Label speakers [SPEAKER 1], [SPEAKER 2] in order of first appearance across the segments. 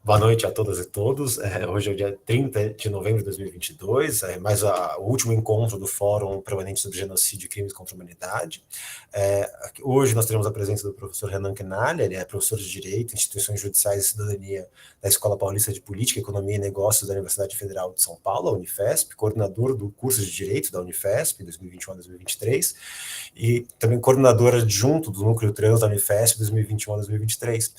[SPEAKER 1] Boa noite a todas e todos. Hoje é o dia 30 de novembro de 2022, o último encontro do Fórum Permanente sobre Genocídio e Crimes contra a Humanidade. Hoje nós teremos a presença do professor Renan Quinalha, ele é professor de Direito, Instituições Judiciais e Cidadania da Escola Paulista de Política, Economia e Negócios da Universidade Federal de São Paulo, a Unifesp, coordenador do curso de Direito da Unifesp, 2021 a 2023, e também coordenador adjunto do Núcleo Trans da Unifesp, 2021 a 2023.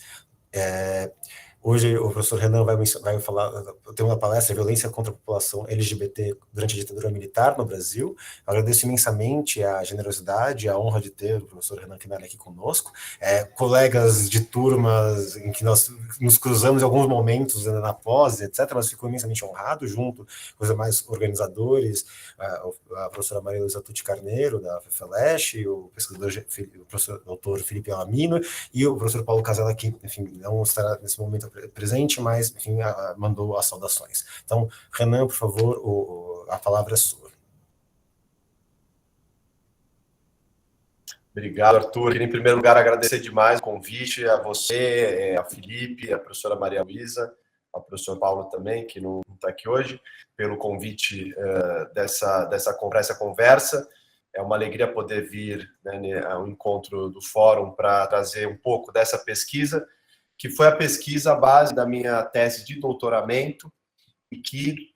[SPEAKER 1] Hoje o professor Renan vai falar, tem uma palestra, Violência contra a População LGBT durante a ditadura militar no Brasil. Eu agradeço imensamente a generosidade e a honra de ter o professor Renan Quinalha aqui conosco, colegas de turmas em que nós nos cruzamos em alguns momentos na pós, etc., mas fico imensamente honrado, junto com os demais organizadores, a professora Maria Luísa Tucci Carneiro, da FEFELESH, o pesquisador, o professor doutor Felipe Alamino, e o professor Paulo Casella, que, enfim, não estará nesse momento presente, mas, enfim, mandou as saudações. Então, Renan, por favor, a palavra é sua.
[SPEAKER 2] Obrigado, Arthur. Queria, em primeiro lugar, agradecer demais o convite a você, a Felipe, a professora Maria Luísa, ao professor Paulo também, que não está aqui hoje, pelo convite dessa conversa. É uma alegria poder vir, né, ao encontro do fórum para trazer um pouco dessa pesquisa, que foi a pesquisa base da minha tese de doutoramento e que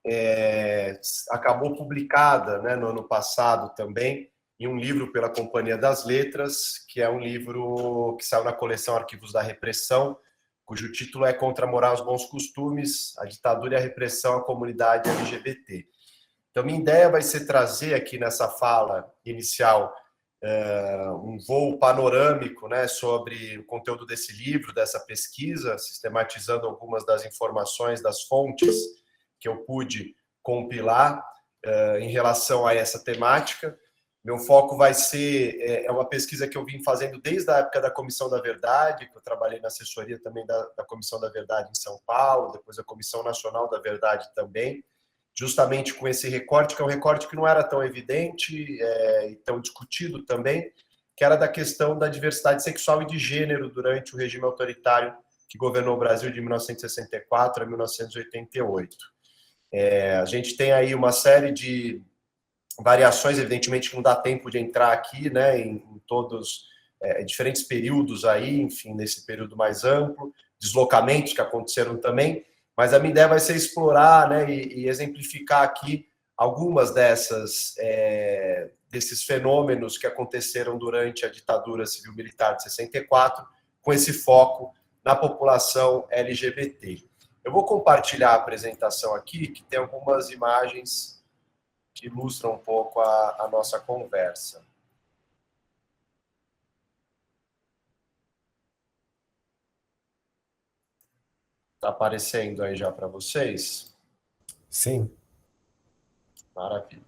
[SPEAKER 2] acabou publicada, né, no ano passado também, em um livro pela Companhia das Letras, que é um livro que saiu na coleção Arquivos da Repressão, cujo título é Contra a Moral e os Bons Costumes, a Ditadura e a Repressão à Comunidade LGBT. Então, minha ideia vai ser trazer aqui nessa fala inicial um voo panorâmico, né, sobre o conteúdo desse livro, dessa pesquisa, sistematizando algumas das informações, das fontes que eu pude compilar em relação a essa temática. Meu foco vai ser uma pesquisa que eu vim fazendo desde a época da Comissão da Verdade, que eu trabalhei na assessoria também da Comissão da Verdade em São Paulo, depois a Comissão Nacional da Verdade também, justamente com esse recorte, que é um recorte que não era tão evidente e tão discutido também, que era da questão da diversidade sexual e de gênero durante o regime autoritário que governou o Brasil de 1964 a 1988. A gente tem aí uma série de variações, evidentemente que não dá tempo de entrar aqui, né, em todos diferentes períodos aí, enfim, nesse período mais amplo, deslocamentos que aconteceram também, mas a minha ideia vai ser explorar, né, e exemplificar aqui algumas desses fenômenos que aconteceram durante a ditadura civil-militar de 64, com esse foco na população LGBT. Eu vou compartilhar a apresentação aqui, que tem algumas imagens que ilustram um pouco a nossa conversa. Está aparecendo aí já para vocês?
[SPEAKER 1] Sim.
[SPEAKER 2] Maravilha.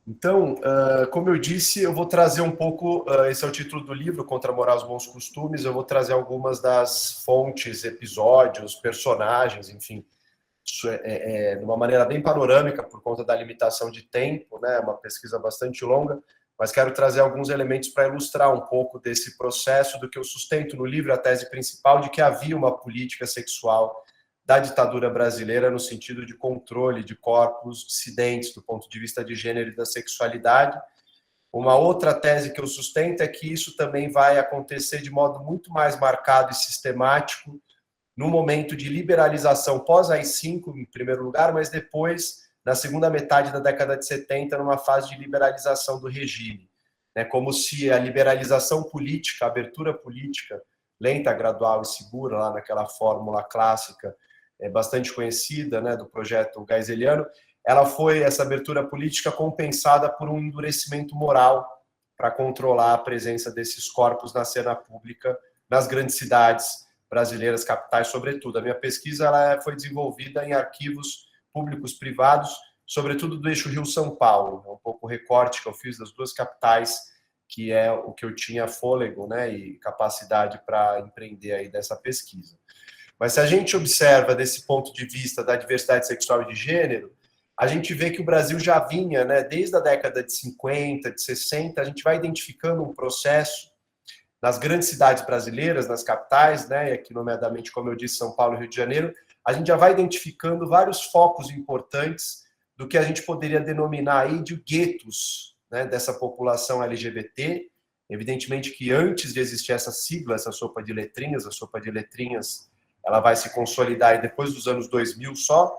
[SPEAKER 2] Então, como eu disse, eu vou trazer um pouco, esse é o título do livro, Contra a Moral e os Bons Costumes, eu vou trazer algumas das fontes, episódios, personagens, enfim, de uma maneira bem panorâmica, por conta da limitação de tempo, né, uma pesquisa bastante longa, mas quero trazer alguns elementos para ilustrar um pouco desse processo, do que eu sustento no livro, a tese principal de que havia uma política sexual da ditadura brasileira no sentido de controle de corpos dissidentes do ponto de vista de gênero e da sexualidade. Uma outra tese que eu sustento é que isso também vai acontecer de modo muito mais marcado e sistemático no momento de liberalização pós-AI-5, em primeiro lugar, mas depois, na segunda metade da década de 70, numa fase de liberalização do regime. Como se a liberalização política, a abertura política, lenta, gradual e segura, lá naquela fórmula clássica, bastante conhecida, né, do projeto geiseliano, ela foi, essa abertura política, compensada por um endurecimento moral para controlar a presença desses corpos na cena pública, nas grandes cidades brasileiras, capitais, sobretudo. A minha pesquisa ela foi desenvolvida em arquivos públicos privados, sobretudo do eixo Rio-São Paulo, um pouco o recorte que eu fiz das duas capitais, que é o que eu tinha fôlego, né, e capacidade para empreender aí dessa pesquisa. Mas se a gente observa desse ponto de vista da diversidade sexual e de gênero, a gente vê que o Brasil já vinha, né, desde a década de 50, de 60, a gente vai identificando um processo nas grandes cidades brasileiras, nas capitais, né, e aqui nomeadamente, como eu disse, São Paulo e Rio de Janeiro, a gente já vai identificando vários focos importantes do que a gente poderia denominar aí de guetos, né, dessa população LGBT. Evidentemente que antes de existir essa sigla, essa sopa de letrinhas, a sopa de letrinhas, ela vai se consolidar aí depois dos anos 2000 só.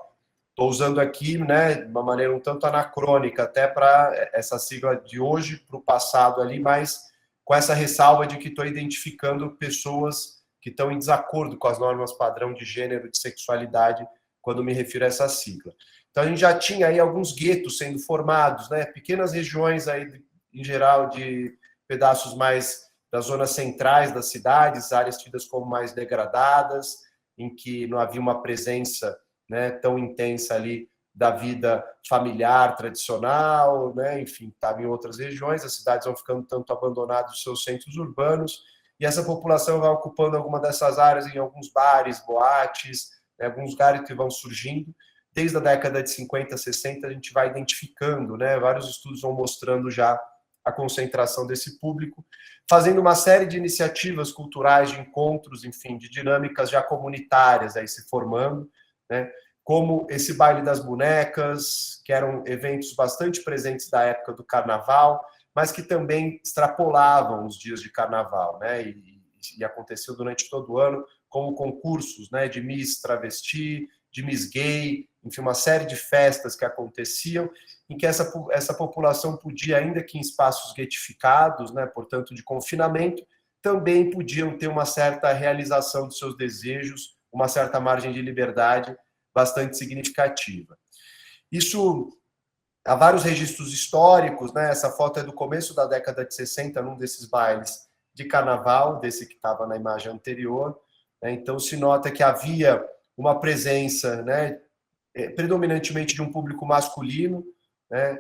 [SPEAKER 2] Estou usando aqui, né, de uma maneira um tanto anacrônica, até para essa sigla de hoje, para o passado ali, mas com essa ressalva de que estou identificando pessoas que estão em desacordo com as normas padrão de gênero, de sexualidade, quando me refiro a essa sigla. Então, a gente já tinha aí alguns guetos sendo formados, né, pequenas regiões aí, em geral, de pedaços mais das zonas centrais das cidades, áreas tidas como mais degradadas, em que não havia uma presença, né, tão intensa ali da vida familiar tradicional, né, enfim, estava em outras regiões, as cidades vão ficando tanto abandonadas dos seus centros urbanos, e essa população vai ocupando alguma dessas áreas em alguns bares, boates, né, alguns lugares que vão surgindo. Desde a década de 50, 60, a gente vai identificando, né, vários estudos vão mostrando já a concentração desse público, fazendo uma série de iniciativas culturais, de encontros, enfim, de dinâmicas já comunitárias aí se formando, né, como esse baile das bonecas, que eram eventos bastante presentes da época do carnaval, mas que também extrapolavam os dias de carnaval, né, e aconteceu durante todo o ano, como concursos, né, de Miss Travesti, de Miss Gay, enfim, uma série de festas que aconteciam, em que essa população podia, ainda que em espaços guetificados, né, portanto, de confinamento, também podiam ter uma certa realização dos seus desejos, uma certa margem de liberdade bastante significativa. Isso, há vários registros históricos, né, essa foto é do começo da década de 60, num desses bailes de carnaval, desse que estava na imagem anterior, né, então se nota que havia uma presença, né, predominantemente de um público masculino, né,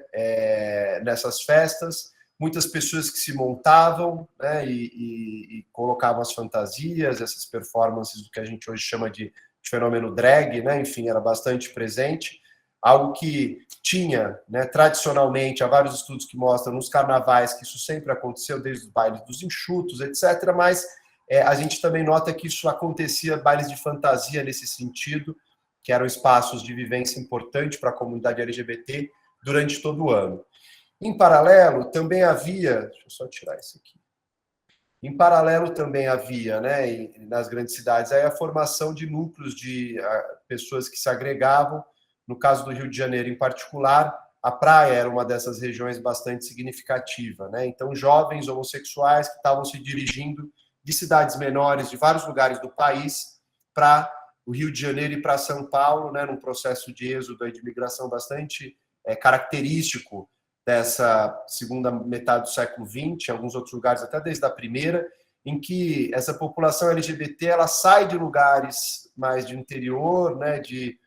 [SPEAKER 2] nessas festas, muitas pessoas que se montavam, né, e colocavam as fantasias, essas performances do que a gente hoje chama de fenômeno drag, né, enfim, era bastante presente, algo que tinha, né, tradicionalmente, há vários estudos que mostram nos carnavais que isso sempre aconteceu, desde os bailes dos enxutos, etc., mas a gente também nota que isso acontecia, bailes de fantasia nesse sentido, que eram espaços de vivência importante para a comunidade LGBT durante todo o ano. Em paralelo, também havia... Deixa eu só tirar isso aqui. Em paralelo, também havia, né, nas grandes cidades, aí a formação de núcleos de pessoas que se agregavam. No caso do Rio de Janeiro, em particular, a praia era uma dessas regiões bastante significativa, né? Então, jovens homossexuais que estavam se dirigindo de cidades menores, de vários lugares do país, para o Rio de Janeiro e para São Paulo, né, num processo de êxodo e de migração bastante característico dessa segunda metade do século XX, em alguns outros lugares até desde a primeira, em que essa população LGBT ela sai de lugares mais de interior, né, de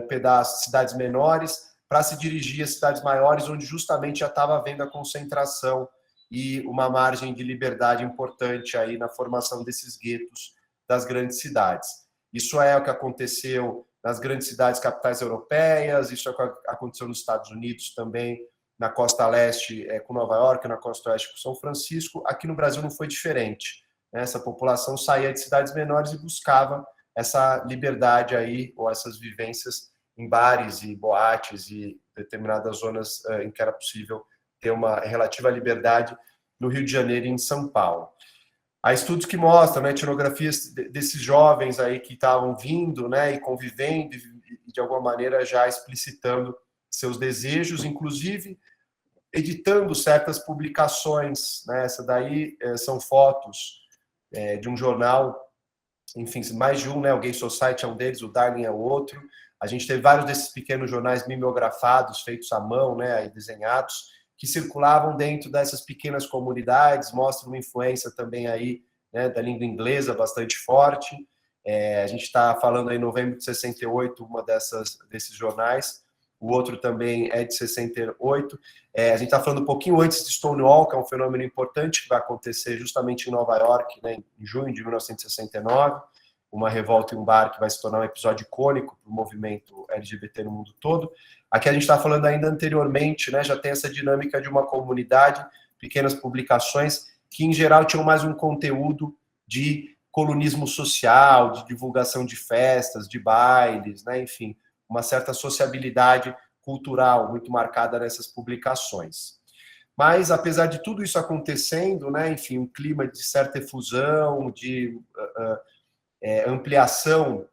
[SPEAKER 2] pedaços, cidades menores, para se dirigir a cidades maiores, onde justamente já estava havendo a concentração e uma margem de liberdade importante aí na formação desses guetos das grandes cidades. Isso é o que aconteceu nas grandes cidades capitais europeias, isso é o que aconteceu nos Estados Unidos também, na costa leste com Nova York, na costa oeste com São Francisco. Aqui no Brasil não foi diferente. Essa população saía de cidades menores e buscava essa liberdade aí, ou essas vivências em bares e boates e determinadas zonas em que era possível ter uma relativa liberdade no Rio de Janeiro e em São Paulo. Há estudos que mostram, né, etnografias desses jovens aí que estavam vindo, né, e convivendo e de alguma maneira já explicitando seus desejos, inclusive editando certas publicações, né, essa daí são fotos de um jornal, enfim, mais de um, né, o Gay Society é um deles, o Darling é o outro. A gente teve vários desses pequenos jornais mimeografados, feitos à mão, né, desenhados, que circulavam dentro dessas pequenas comunidades, mostram uma influência também aí, né, da língua inglesa bastante forte. A gente está falando aí em novembro de 68, uma desses jornais, o outro também é de 68. A gente está falando um pouquinho antes de Stonewall, que é um fenômeno importante que vai acontecer justamente em Nova York, né, em junho de 1969, uma revolta em um bar que vai se tornar um episódio icônico para o movimento LGBT no mundo todo. Aqui a gente está falando ainda anteriormente, né, já tem essa dinâmica de uma comunidade, pequenas publicações que em geral tinham mais um conteúdo de colunismo social, de divulgação de festas, de bailes, né? Enfim, uma certa sociabilidade cultural muito marcada nessas publicações. Mas, apesar de tudo isso acontecendo, né, enfim, um clima de certa efusão, de ampliação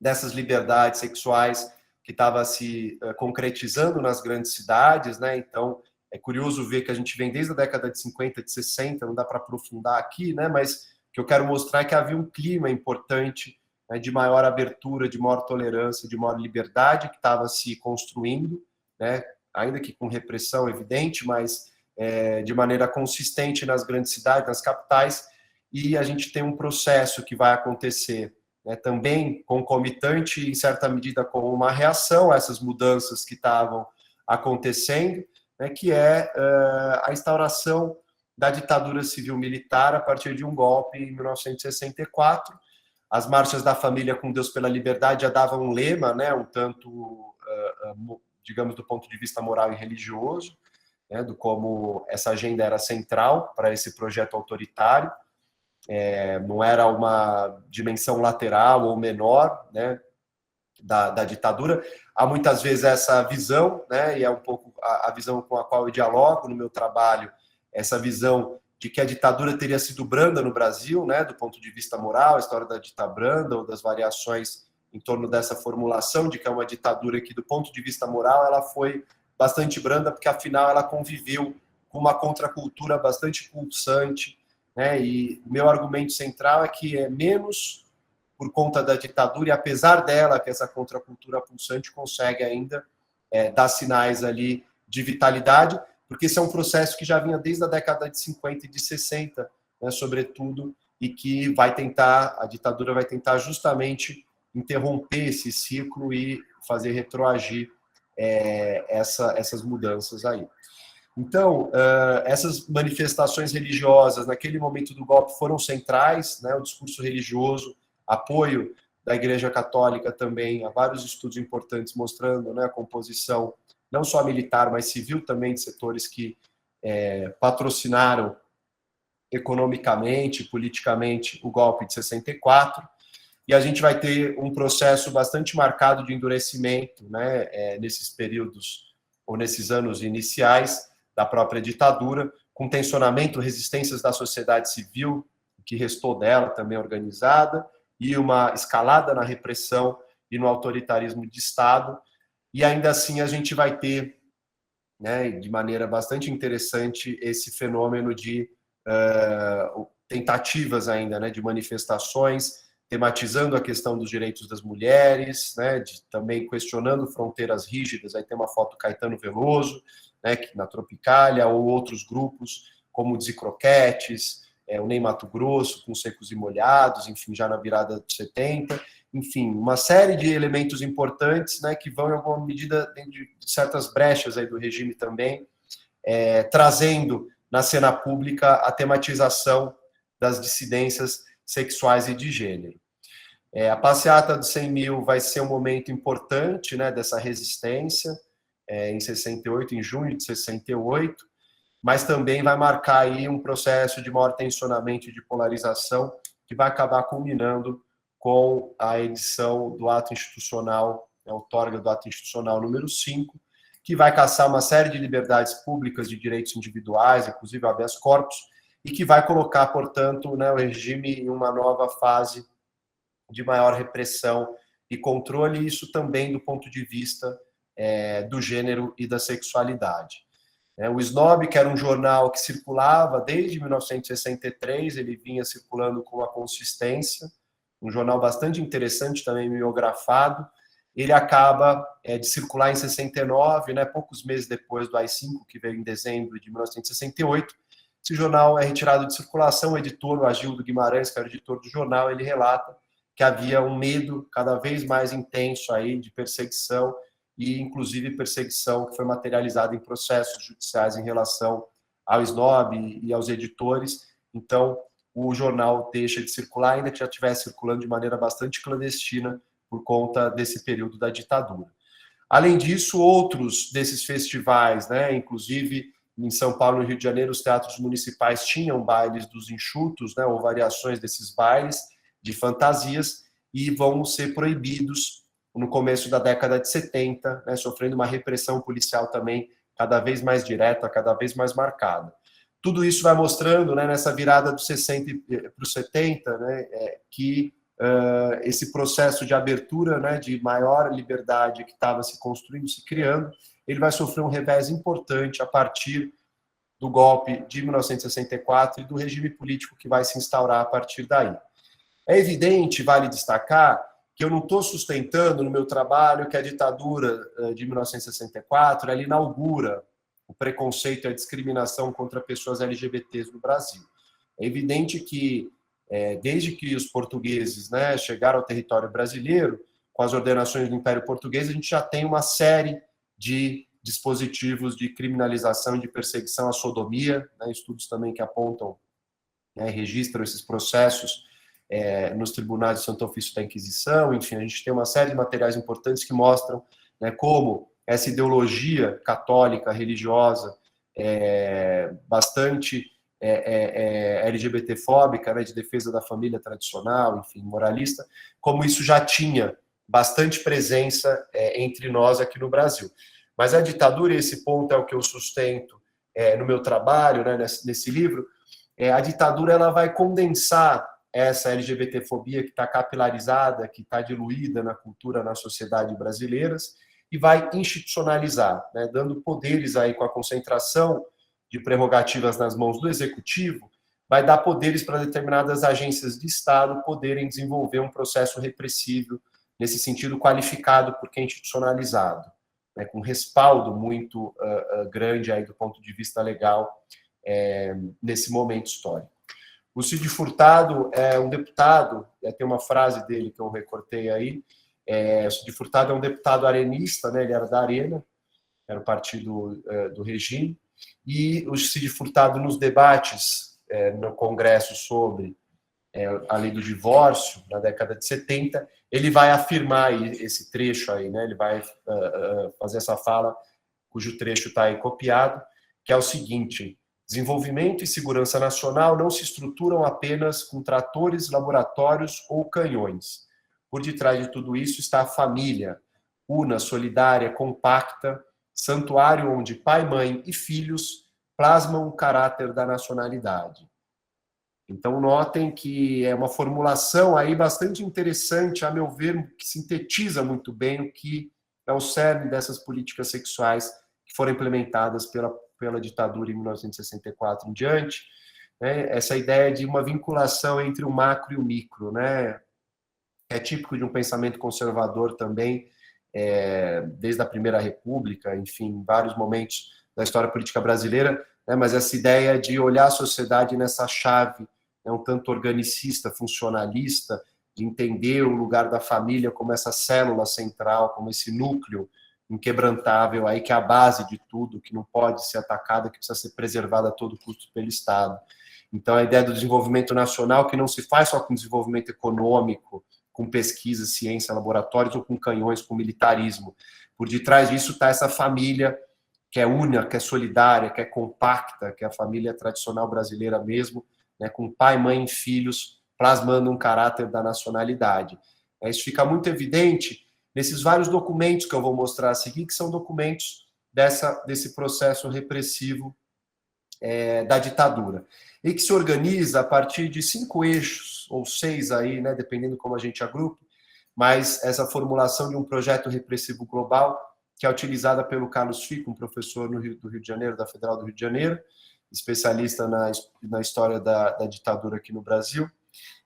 [SPEAKER 2] dessas liberdades sexuais que estava se concretizando nas grandes cidades, né? Então, é curioso ver que a gente vem desde a década de 50, de 60, não dá para aprofundar aqui, né? Mas o que eu quero mostrar é que havia um clima importante, né, de maior abertura, de maior tolerância, de maior liberdade que estava se construindo, né? Ainda que com repressão evidente, mas de maneira consistente nas grandes cidades, nas capitais, e a gente tem um processo que vai acontecer, né, também concomitante, em certa medida, com uma reação a essas mudanças que estavam acontecendo, né, que é a instauração da ditadura civil-militar a partir de um golpe em 1964. As marchas da família com Deus pela liberdade já davam um lema, né, um tanto, digamos, do ponto de vista moral e religioso, né, do como essa agenda era central para esse projeto autoritário. Não era uma dimensão lateral ou menor, né, da ditadura. Há muitas vezes essa visão, né, e é um pouco a visão com a qual eu dialogo no meu trabalho, essa visão de que a ditadura teria sido branda no Brasil, né, do ponto de vista moral, a história da ditadura branda ou das variações em torno dessa formulação de que é uma ditadura que, do ponto de vista moral, ela foi bastante branda, porque afinal ela conviveu com uma contracultura bastante pulsante, né? E o meu argumento central é que é menos por conta da ditadura, e apesar dela, que essa contracultura pulsante consegue ainda dar sinais ali de vitalidade, porque esse é um processo que já vinha desde a década de 50 e de 60, né, sobretudo, e que a ditadura vai tentar justamente interromper esse ciclo e fazer retroagir essas mudanças aí. Então, essas manifestações religiosas, naquele momento do golpe, foram centrais, né? O discurso religioso, apoio da Igreja Católica também, há vários estudos importantes mostrando, né, a composição, não só militar, mas civil também, de setores que patrocinaram economicamente, politicamente, o golpe de 64, e a gente vai ter um processo bastante marcado de endurecimento, né, nesses períodos, ou nesses anos iniciais, da própria ditadura, com tensionamento, resistências da sociedade civil, que restou dela, também organizada, e uma escalada na repressão e no autoritarismo de Estado. E ainda assim a gente vai ter, né, de maneira bastante interessante, esse fenômeno de tentativas ainda, né, de manifestações, tematizando a questão dos direitos das mulheres, né, também questionando fronteiras rígidas. Aí tem uma foto do Caetano Veloso, né, na Tropicália, ou outros grupos, como o Croquetes, o Ney Mato Grosso, com Secos e Molhados, enfim, já na virada de 70, enfim, uma série de elementos importantes, né, que vão, em alguma medida, dentro de certas brechas aí do regime também, trazendo na cena pública a tematização das dissidências sexuais e de gênero. A passeata dos 100 mil vai ser um momento importante, né, dessa resistência, em 68, em junho de 68, mas também vai marcar aí um processo de maior tensionamento e de polarização que vai acabar culminando com a edição do ato institucional, a outorga do ato institucional número 5, que vai caçar uma série de liberdades públicas, de direitos individuais, inclusive habeas corpus, e que vai colocar, portanto, né, o regime em uma nova fase de maior repressão e controle, isso também do ponto de vista do gênero e da sexualidade. O Snob, que era um jornal que circulava desde 1963, ele vinha circulando com uma consistência, um jornal bastante interessante, também mimeografado. Ele acaba de circular em 69, né, poucos meses depois do AI-5, que veio em dezembro de 1968. Esse jornal é retirado de circulação. O editor, o Agildo Guimarães, que era o editor do jornal, ele relata que havia um medo cada vez mais intenso aí de perseguição, e inclusive perseguição que foi materializada em processos judiciais em relação ao Snob e aos editores. Então, o jornal deixa de circular, ainda que já estivesse circulando de maneira bastante clandestina por conta desse período da ditadura. Além disso, outros desses festivais, né, inclusive em São Paulo e no Rio de Janeiro, os teatros municipais tinham bailes dos enxutos, né, ou variações desses bailes de fantasias, e vão ser proibidos no começo da década de 70, né, sofrendo uma repressão policial também cada vez mais direta, cada vez mais marcada. Tudo isso vai mostrando, né, nessa virada dos 60 para os 70, né, que esse processo de abertura, né, de maior liberdade que estava se construindo, se criando, ele vai sofrer um revés importante a partir do golpe de 1964 e do regime político que vai se instaurar a partir daí. É evidente, vale destacar, que eu não estou sustentando no meu trabalho que a ditadura de 1964 ela inaugura o preconceito e a discriminação contra pessoas LGBTs no Brasil. É evidente que, desde que os portugueses, né, chegaram ao território brasileiro, com as ordenações do Império Português, a gente já tem uma série de dispositivos de criminalização e de perseguição à sodomia, né, estudos também que apontam, né, registram esses processos nos tribunais de Santo Ofício da Inquisição. Enfim, a gente tem uma série de materiais importantes que mostram, né, como essa ideologia católica, religiosa, bastante LGBT-fóbica, né, de defesa da família tradicional, enfim, moralista, como isso já tinha bastante presença entre nós aqui no Brasil. Mas a ditadura, e esse ponto é o que eu sustento no meu trabalho, né, nesse livro, a ditadura ela vai condensar essa LGBT-fobia que está capilarizada, que está diluída na cultura, na sociedade brasileiras, e vai institucionalizar, né, dando poderes aí com a concentração de prerrogativas nas mãos do executivo, vai dar poderes para determinadas agências de Estado poderem desenvolver um processo repressivo nesse sentido qualificado porque é institucionalizado, né, com respaldo muito grande aí do ponto de vista legal nesse momento histórico. O Cid Furtado é um deputado, tem uma frase dele que eu recortei aí, o Cid Furtado é um deputado arenista, né, ele era da Arena, era o partido do regime, e o Cid Furtado, nos debates no Congresso sobre a lei do divórcio, na década de 70, ele vai afirmar esse trecho aí, né, ele vai fazer essa fala, cujo trecho está aí copiado, que é o seguinte: desenvolvimento e segurança nacional não se estruturam apenas com tratores, laboratórios ou canhões. Por detrás de tudo isso está a família, una, solidária, compacta, santuário onde pai, mãe e filhos plasmam o caráter da nacionalidade. Então, notem que é uma formulação aí bastante interessante, a meu ver, que sintetiza muito bem o que é o cerne dessas políticas sexuais que foram implementadas pela ditadura em 1964 em diante, né? Essa ideia de uma vinculação entre o macro e o micro, né? É típico de um pensamento conservador também, desde a Primeira República, enfim, em vários momentos da história política brasileira, né? Mas essa ideia de olhar a sociedade nessa chave, um tanto organicista, funcionalista, de entender o lugar da família como essa célula central, como esse núcleo inquebrantável aí, que é a base de tudo, que não pode ser atacada, que precisa ser preservada a todo custo pelo Estado. Então, a ideia do desenvolvimento nacional, que não se faz só com desenvolvimento econômico, com pesquisa, ciência, laboratórios, ou com canhões, com militarismo. Por detrás disso está essa família que é única, que é solidária, que é compacta, que é a família tradicional brasileira mesmo, né, com pai, mãe e filhos, plasmando um caráter da nacionalidade. Isso fica muito evidente nesses vários documentos que eu vou mostrar a seguir, que são documentos desse processo repressivo da ditadura, e que se organiza a partir de 5 eixos, ou 6 aí, né, dependendo como a gente agrupa, mas essa formulação de um projeto repressivo global, que é utilizada pelo Carlos Fico, um professor do Rio de Janeiro, da Federal do Rio de Janeiro, especialista na história da ditadura aqui no Brasil,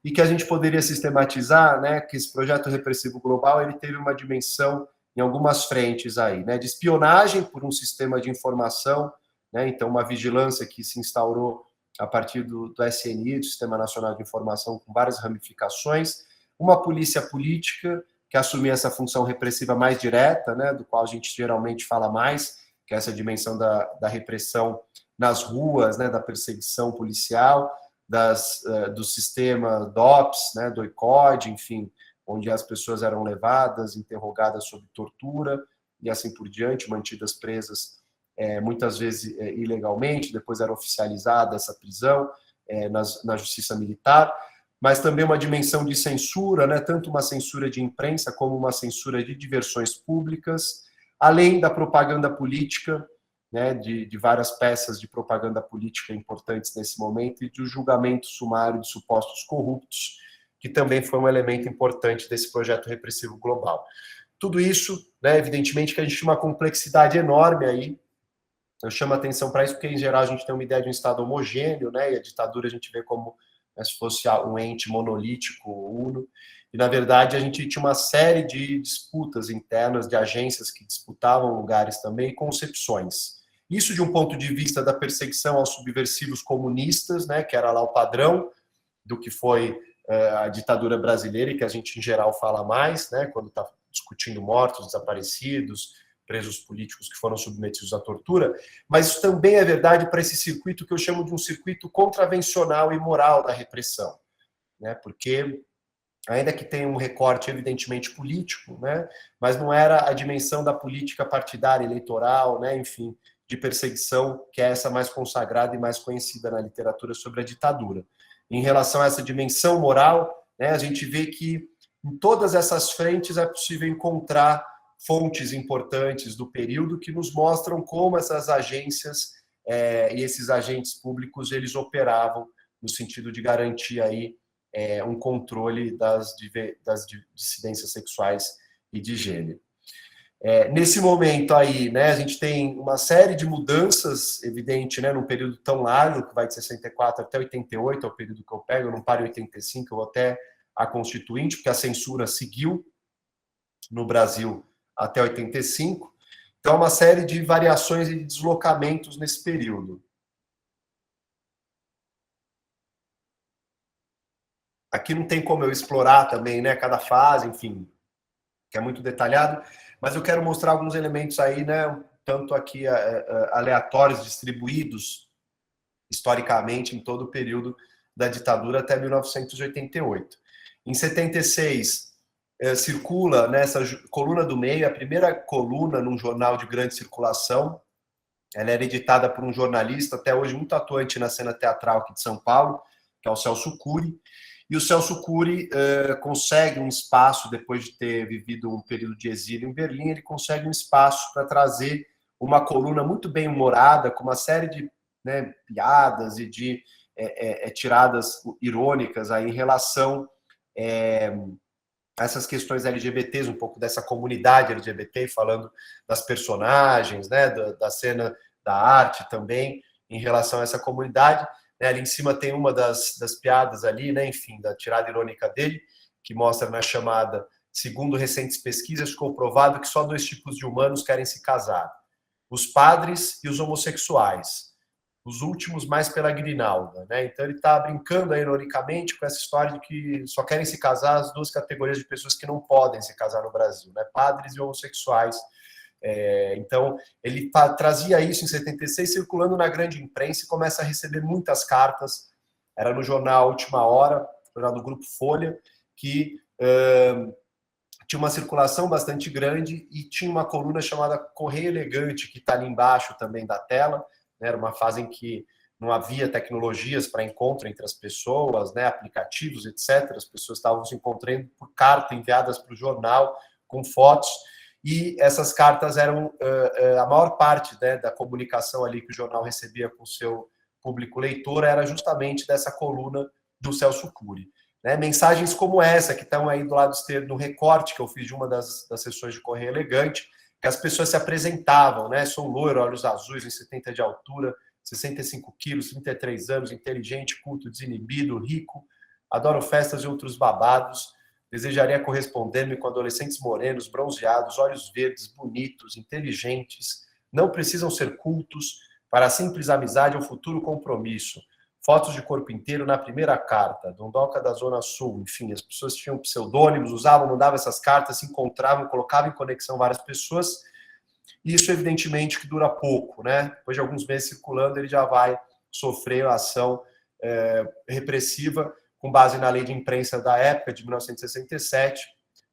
[SPEAKER 2] e que a gente poderia sistematizar, né, que esse projeto repressivo global ele teve uma dimensão em algumas frentes aí, né, de espionagem por um sistema de informação, né, então uma vigilância que se instaurou a partir do SNI, do Sistema Nacional de Informação, com várias ramificações, uma polícia política que assumia essa função repressiva mais direta, né, do qual a gente geralmente fala mais, que é essa dimensão da repressão nas ruas, né, da perseguição policial, do sistema DOPS, né, do ICOD, enfim, onde as pessoas eram levadas, interrogadas sob tortura e assim por diante, mantidas presas muitas vezes ilegalmente, depois era oficializada essa prisão na justiça militar, mas também uma dimensão de censura, né, tanto uma censura de imprensa como uma censura de diversões públicas, além da propaganda política, né, de várias peças de propaganda política importantes nesse momento, e do julgamento sumário de supostos corruptos, que também foi um elemento importante desse projeto repressivo global. Tudo isso, né, evidentemente que a gente tinha uma complexidade enorme aí. Eu chamo a atenção para isso porque, em geral, a gente tem uma ideia de um Estado homogêneo, né, e a ditadura a gente vê como, né, se fosse um ente monolítico, uno, e, na verdade, a gente tinha uma série de disputas internas de agências que disputavam lugares também e concepções. Isso de um ponto de vista da perseguição aos subversivos comunistas, né, que era lá o padrão do que foi a ditadura brasileira e que a gente, em geral, fala mais, né, quando está discutindo mortos, desaparecidos, presos políticos que foram submetidos à tortura, mas isso também é verdade para esse circuito que eu chamo de um circuito contravencional e moral da repressão, né, porque ainda que tenha um recorte evidentemente político, né, mas não era a dimensão da política partidária, eleitoral, né, enfim, de perseguição, que é essa mais consagrada e mais conhecida na literatura sobre a ditadura. Em relação a essa dimensão moral, né, a gente vê que em todas essas frentes é possível encontrar fontes importantes do período que nos mostram como essas agências e esses agentes públicos eles operavam no sentido de garantir aí um controle das dissidências sexuais e de gênero. Nesse momento aí, né, a gente tem uma série de mudanças, evidente, né, num período tão largo, que vai de 64 até 88, é o período que eu pego, eu não paro em 85, eu vou até a Constituinte, porque a censura seguiu no Brasil até 85. Então, uma série de variações e deslocamentos nesse período. Aqui não tem como eu explorar também, né, cada fase, enfim, que é muito detalhado, mas eu quero mostrar alguns elementos aí, né, tanto aqui aleatórios, distribuídos historicamente em todo o período da ditadura até 1988. Em 76, circula nessa coluna do meio, a primeira coluna num jornal de grande circulação. Ela era editada por um jornalista, até hoje muito atuante na cena teatral aqui de São Paulo, que é o Celso Cury. E o Celso Cury consegue um espaço, depois de ter vivido um período de exílio em Berlim, ele consegue um espaço para trazer uma coluna muito bem humorada, com uma série de, né, piadas e de tiradas irônicas aí em relação a essas questões LGBTs, um pouco dessa comunidade LGBT, falando das personagens, né, da cena da arte também, em relação a essa comunidade. Ali em cima tem uma das piadas ali, né, enfim, da tirada irônica dele, que mostra na chamada: segundo recentes pesquisas, ficou provado que só 2 tipos de humanos querem se casar: os padres e os homossexuais. Os últimos mais pela grinalda, né? Então ele está brincando ironicamente com essa história de que só querem se casar as 2 categorias de pessoas que não podem se casar no Brasil, né? Padres e homossexuais. Então, ele trazia isso em 76, circulando na grande imprensa, e começa a receber muitas cartas. Era no jornal Última Hora, jornal do Grupo Folha, que tinha uma circulação bastante grande e tinha uma coluna chamada Correio Elegante, que está ali embaixo também da tela. Era uma fase em que não havia tecnologias para encontro entre as pessoas, né, aplicativos, etc. As pessoas estavam se encontrando por carta enviadas para o jornal, com fotos. E essas cartas eram a maior parte, né, da comunicação ali que o jornal recebia com o seu público leitor era justamente dessa coluna do Celso Cury. Né? Mensagens como essa, que estão aí do lado esquerdo, no recorte que eu fiz de uma das sessões de Correio Elegante, que as pessoas se apresentavam, né? Sou loiro, olhos azuis, 1,70 de altura, 65 quilos, 33 anos, inteligente, culto, desinibido, rico, adoro festas e outros babados. Desejaria corresponder-me com adolescentes morenos, bronzeados, olhos verdes, bonitos, inteligentes. Não precisam ser cultos para a simples amizade ou futuro compromisso. Fotos de corpo inteiro na primeira carta. Dondoca da Zona Sul. Enfim, as pessoas tinham pseudônimos, usavam, mandavam essas cartas, se encontravam, colocavam em conexão várias pessoas. E isso, evidentemente, que dura pouco, né? Depois de alguns meses circulando, ele já vai sofrer a ação repressiva com base na lei de imprensa da época, de 1967,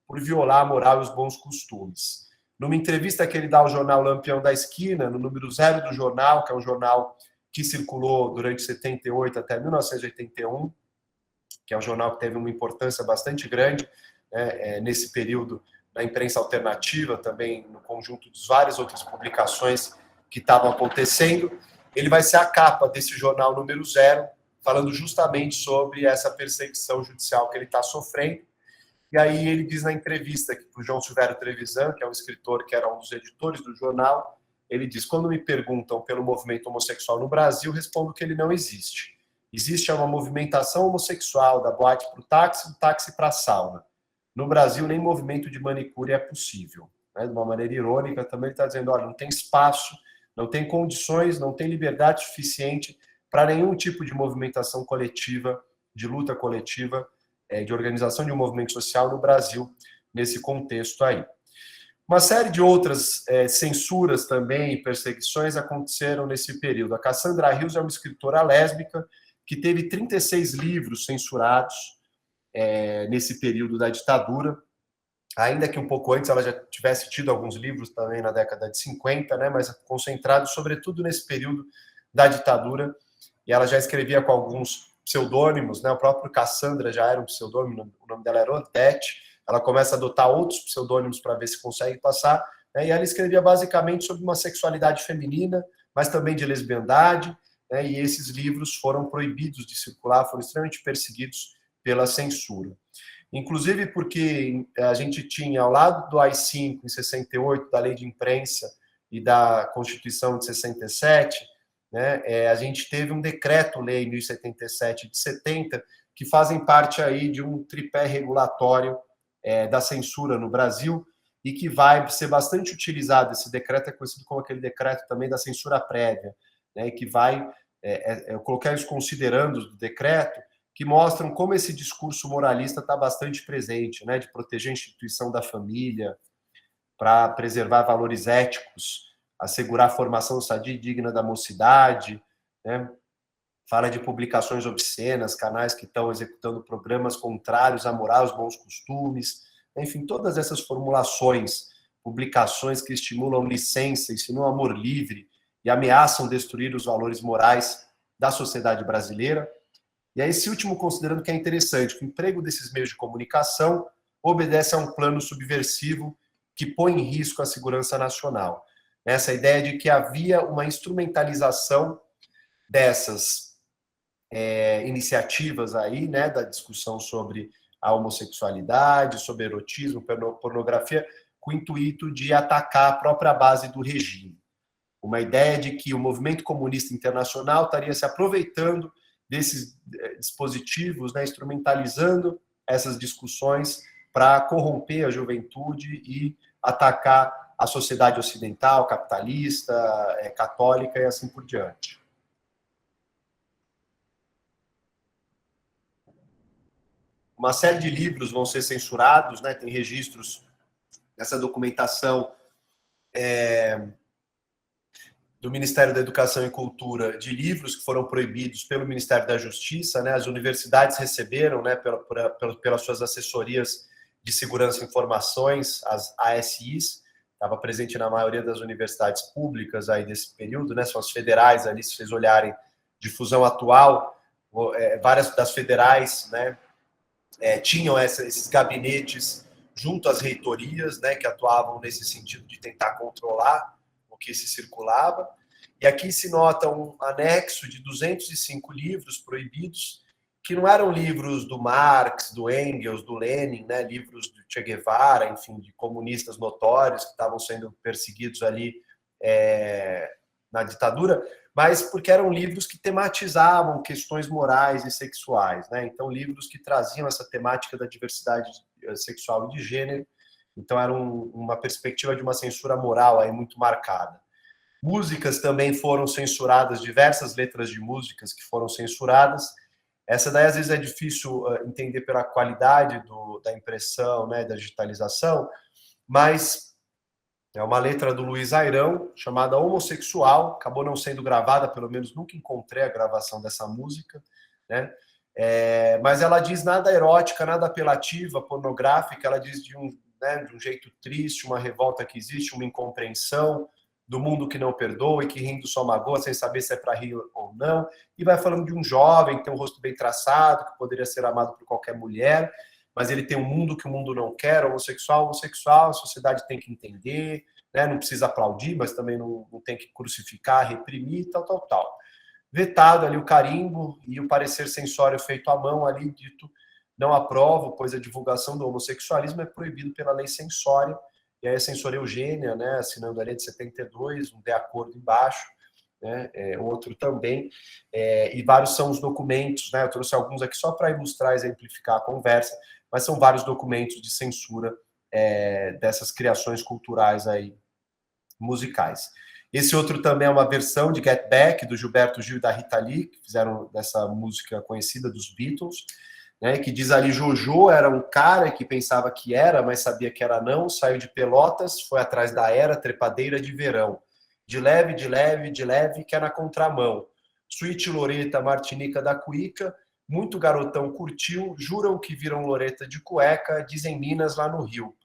[SPEAKER 2] por violar a moral e os bons costumes. numa entrevista que ele dá ao jornal Lampião da Esquina, no número 0 do jornal, que é um jornal que circulou durante 78 até 1981, que é um jornal que teve uma importância bastante grande, né, nesse período na imprensa alternativa, também no conjunto de várias outras publicações que estavam acontecendo. Ele vai ser a capa desse jornal número 0, falando justamente sobre essa perseguição judicial que ele está sofrendo. E aí ele diz na entrevista que o João Silvério Trevisan, que é um escritor que era um dos editores do jornal, ele diz: quando me perguntam pelo movimento homossexual no Brasil, respondo que ele não existe. Existe uma movimentação homossexual da boate para o táxi, do táxi para a sauna. No Brasil, nem movimento de manicure é possível. Né? De uma maneira irônica, também ele está dizendo: olha, não tem espaço, não tem condições, não tem liberdade suficiente para nenhum tipo de movimentação coletiva, de luta coletiva, de organização de um movimento social no Brasil, nesse contexto aí. Uma série de outras censuras também e perseguições aconteceram nesse período. A Cassandra Rios é uma escritora lésbica que teve 36 livros censurados nesse período da ditadura, ainda que um pouco antes ela já tivesse tido alguns livros também na década de 50, né, mas concentrado sobretudo nesse período da ditadura, e ela já escrevia com alguns pseudônimos, né, o próprio Cassandra já era um pseudônimo, o nome dela era Odete, ela começa a adotar outros pseudônimos para ver se consegue passar, né, e ela escrevia basicamente sobre uma sexualidade feminina, mas também de lesbiandade, né, e esses livros foram proibidos de circular, foram extremamente perseguidos pela censura. Inclusive porque a gente tinha, ao lado do AI-5, em 68, da Lei de Imprensa e da Constituição de 67, né, a gente teve um decreto-lei 1077 de 70, que fazem parte aí de um tripé regulatório da censura no Brasil, e que vai ser bastante utilizado. Esse decreto é conhecido como aquele decreto também da censura prévia, né, que vai, eu coloquei os considerandos do decreto, que mostram como esse discurso moralista está bastante presente, né, de proteger a instituição da família, para preservar valores éticos, assegurar a formação sadia e digna da mocidade, né? Fala de publicações obscenas, canais que estão executando programas contrários à moral, aos bons costumes, enfim, todas essas formulações, publicações que estimulam licença, ensinam amor livre e ameaçam destruir os valores morais da sociedade brasileira. E aí, esse último considerando que é interessante, que o emprego desses meios de comunicação obedece a um plano subversivo que põe em risco a segurança nacional. Essa ideia de que havia uma instrumentalização dessas iniciativas aí, né, da discussão sobre a homossexualidade, sobre erotismo, pornografia, com o intuito de atacar a própria base do regime. Uma ideia de que o movimento comunista internacional estaria se aproveitando desses dispositivos, né, instrumentalizando essas discussões para corromper a juventude e atacar a sociedade ocidental, capitalista, católica e assim por diante. Uma série de livros vão ser censurados, né? Tem registros nessa documentação do Ministério da Educação e Cultura de livros que foram proibidos pelo Ministério da Justiça, né? As universidades receberam, né, pelas suas assessorias de segurança e informações, as ASIs, estava presente na maioria das universidades públicas aí desse período, né? São as federais ali, se vocês olharem, difusão atual, várias das federais, né, tinham esses gabinetes junto às reitorias, né, que atuavam nesse sentido de tentar controlar o que se circulava. E aqui se nota um anexo de 205 livros proibidos, que não eram livros do Marx, do Engels, do Lenin, né, livros do Che Guevara, enfim, de comunistas notórios que estavam sendo perseguidos ali na ditadura, mas porque eram livros que tematizavam questões morais e sexuais, né? Então, livros que traziam essa temática da diversidade sexual e de gênero. Então, era uma perspectiva de uma censura moral aí muito marcada. Músicas também foram censuradas, diversas letras de músicas que foram censuradas. Essa daí, às vezes, é difícil entender pela qualidade da impressão, né, da digitalização, mas é uma letra do Luiz Airão, chamada Homossexual, acabou não sendo gravada, pelo menos nunca encontrei a gravação dessa música, né? Mas ela diz nada erótica, nada apelativa, pornográfica, ela diz de né, de um jeito triste, uma revolta que existe, uma incompreensão do mundo que não perdoa e que rindo só magoa, sem saber se é para rir ou não. E vai falando de um jovem que tem um rosto bem traçado, que poderia ser amado por qualquer mulher, mas ele tem um mundo que o mundo não quer, homossexual, a sociedade tem que entender, né? Não precisa aplaudir, mas também não tem que crucificar, reprimir, tal. Vetado ali o carimbo e o parecer censório feito à mão ali, dito não aprovo, pois a divulgação do homossexualismo é proibido pela lei censória, e aí a censora Eugênia, né, assinando a lei de 72, um de acordo embaixo, né, outro também, e vários são os documentos, né, eu trouxe alguns aqui só para ilustrar, exemplificar a conversa, mas são vários documentos de censura dessas criações culturais aí, musicais. Esse outro também é uma versão de Get Back, do Gilberto Gil e da Rita Lee, que fizeram dessa música conhecida dos Beatles, né, que diz ali, Jojo era um cara que pensava que era, mas sabia que era não, saiu de Pelotas, foi atrás da era, trepadeira de verão. De leve, que é na contramão. Suíte Loreta, Martinica da Cuíca, muito garotão curtiu, juram que viram Loreta de cueca, dizem Minas lá no Rio.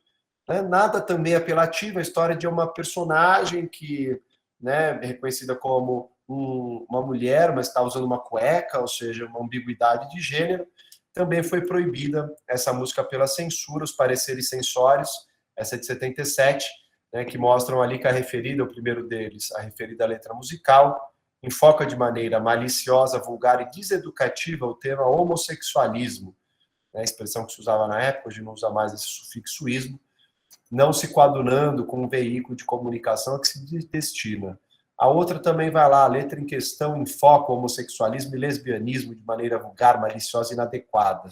[SPEAKER 2] Nada também apelativo, a história de uma personagem que, né, é reconhecida como uma mulher, mas está usando uma cueca, ou seja, uma ambiguidade de gênero. Também foi proibida essa música pela censura, os pareceres censórios, essa é de 77, né, que mostram ali que a referida, o primeiro deles, a referida letra musical, enfoca de maneira maliciosa, vulgar e deseducativa o tema homossexualismo, né, a expressão que se usava na época, hoje não usa mais esse sufixo ismo, não se coadunando com um veículo de comunicação a que se destina. A outra também vai lá, a letra em questão enfoca o homossexualismo e lesbianismo de maneira vulgar, maliciosa e inadequada.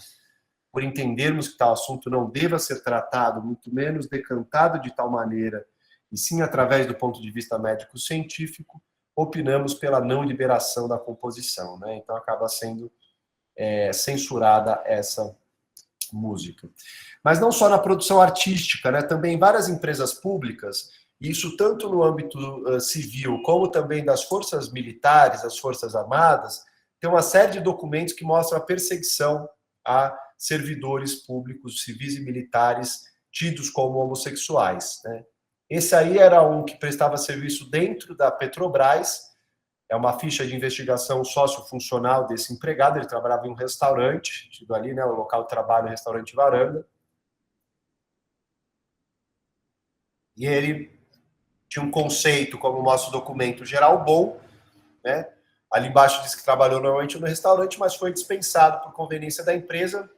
[SPEAKER 2] Por entendermos que tal assunto não deva ser tratado, muito menos decantado de tal maneira, e sim através do ponto de vista médico-científico, opinamos pela não liberação da composição, né? Então acaba sendo censurada essa música. Mas não só na produção artística, né? Também várias empresas públicas, isso tanto no âmbito civil, como também das forças militares, das forças armadas, tem uma série de documentos que mostram a perseguição a servidores públicos, civis e militares, tidos como homossexuais, né? Esse aí era um que prestava serviço dentro da Petrobras, é uma ficha de investigação sociofuncional desse empregado, ele trabalhava em um restaurante, tido ali, né, o local de trabalho, restaurante Varanda, e ele tinha um conceito, como mostra o documento, geral bom, né? Ali embaixo diz que trabalhou normalmente no restaurante, mas foi dispensado por conveniência da empresa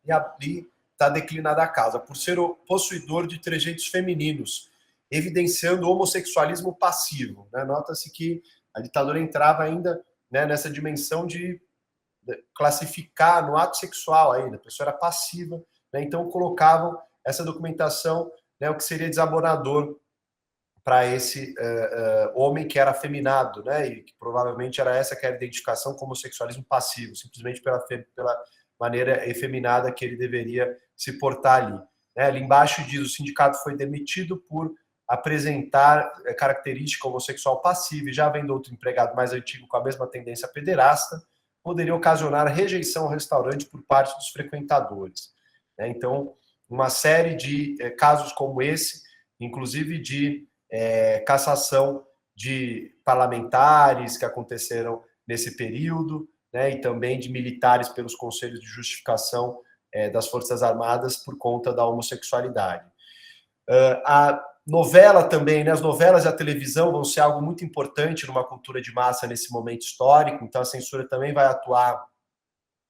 [SPEAKER 2] e ali está declinada a causa, por ser o possuidor de trejeitos femininos, evidenciando o homossexualismo passivo, né? Nota-se que a ditadura entrava ainda, né, nessa dimensão de classificar no ato sexual ainda, a pessoa era passiva, né? Então colocavam essa documentação, né, o que seria desabonador para esse homem que era afeminado, né, e que provavelmente era essa que era a identificação como sexualismo passivo, simplesmente pela maneira efeminada que ele deveria se portar ali. Né? Ali embaixo diz, o sindicato foi demitido por apresentar característica homossexual passiva, e já havendo outro empregado mais antigo com a mesma tendência pederasta, poderia ocasionar rejeição ao restaurante por parte dos frequentadores. Né? Então, uma série de casos como esse, inclusive de cassação de parlamentares que aconteceram nesse período, né, e também de militares pelos conselhos de justificação das Forças Armadas por conta da homossexualidade. A novela também, né, as novelas e a televisão vão ser algo muito importante numa cultura de massa nesse momento histórico, então a censura também vai atuar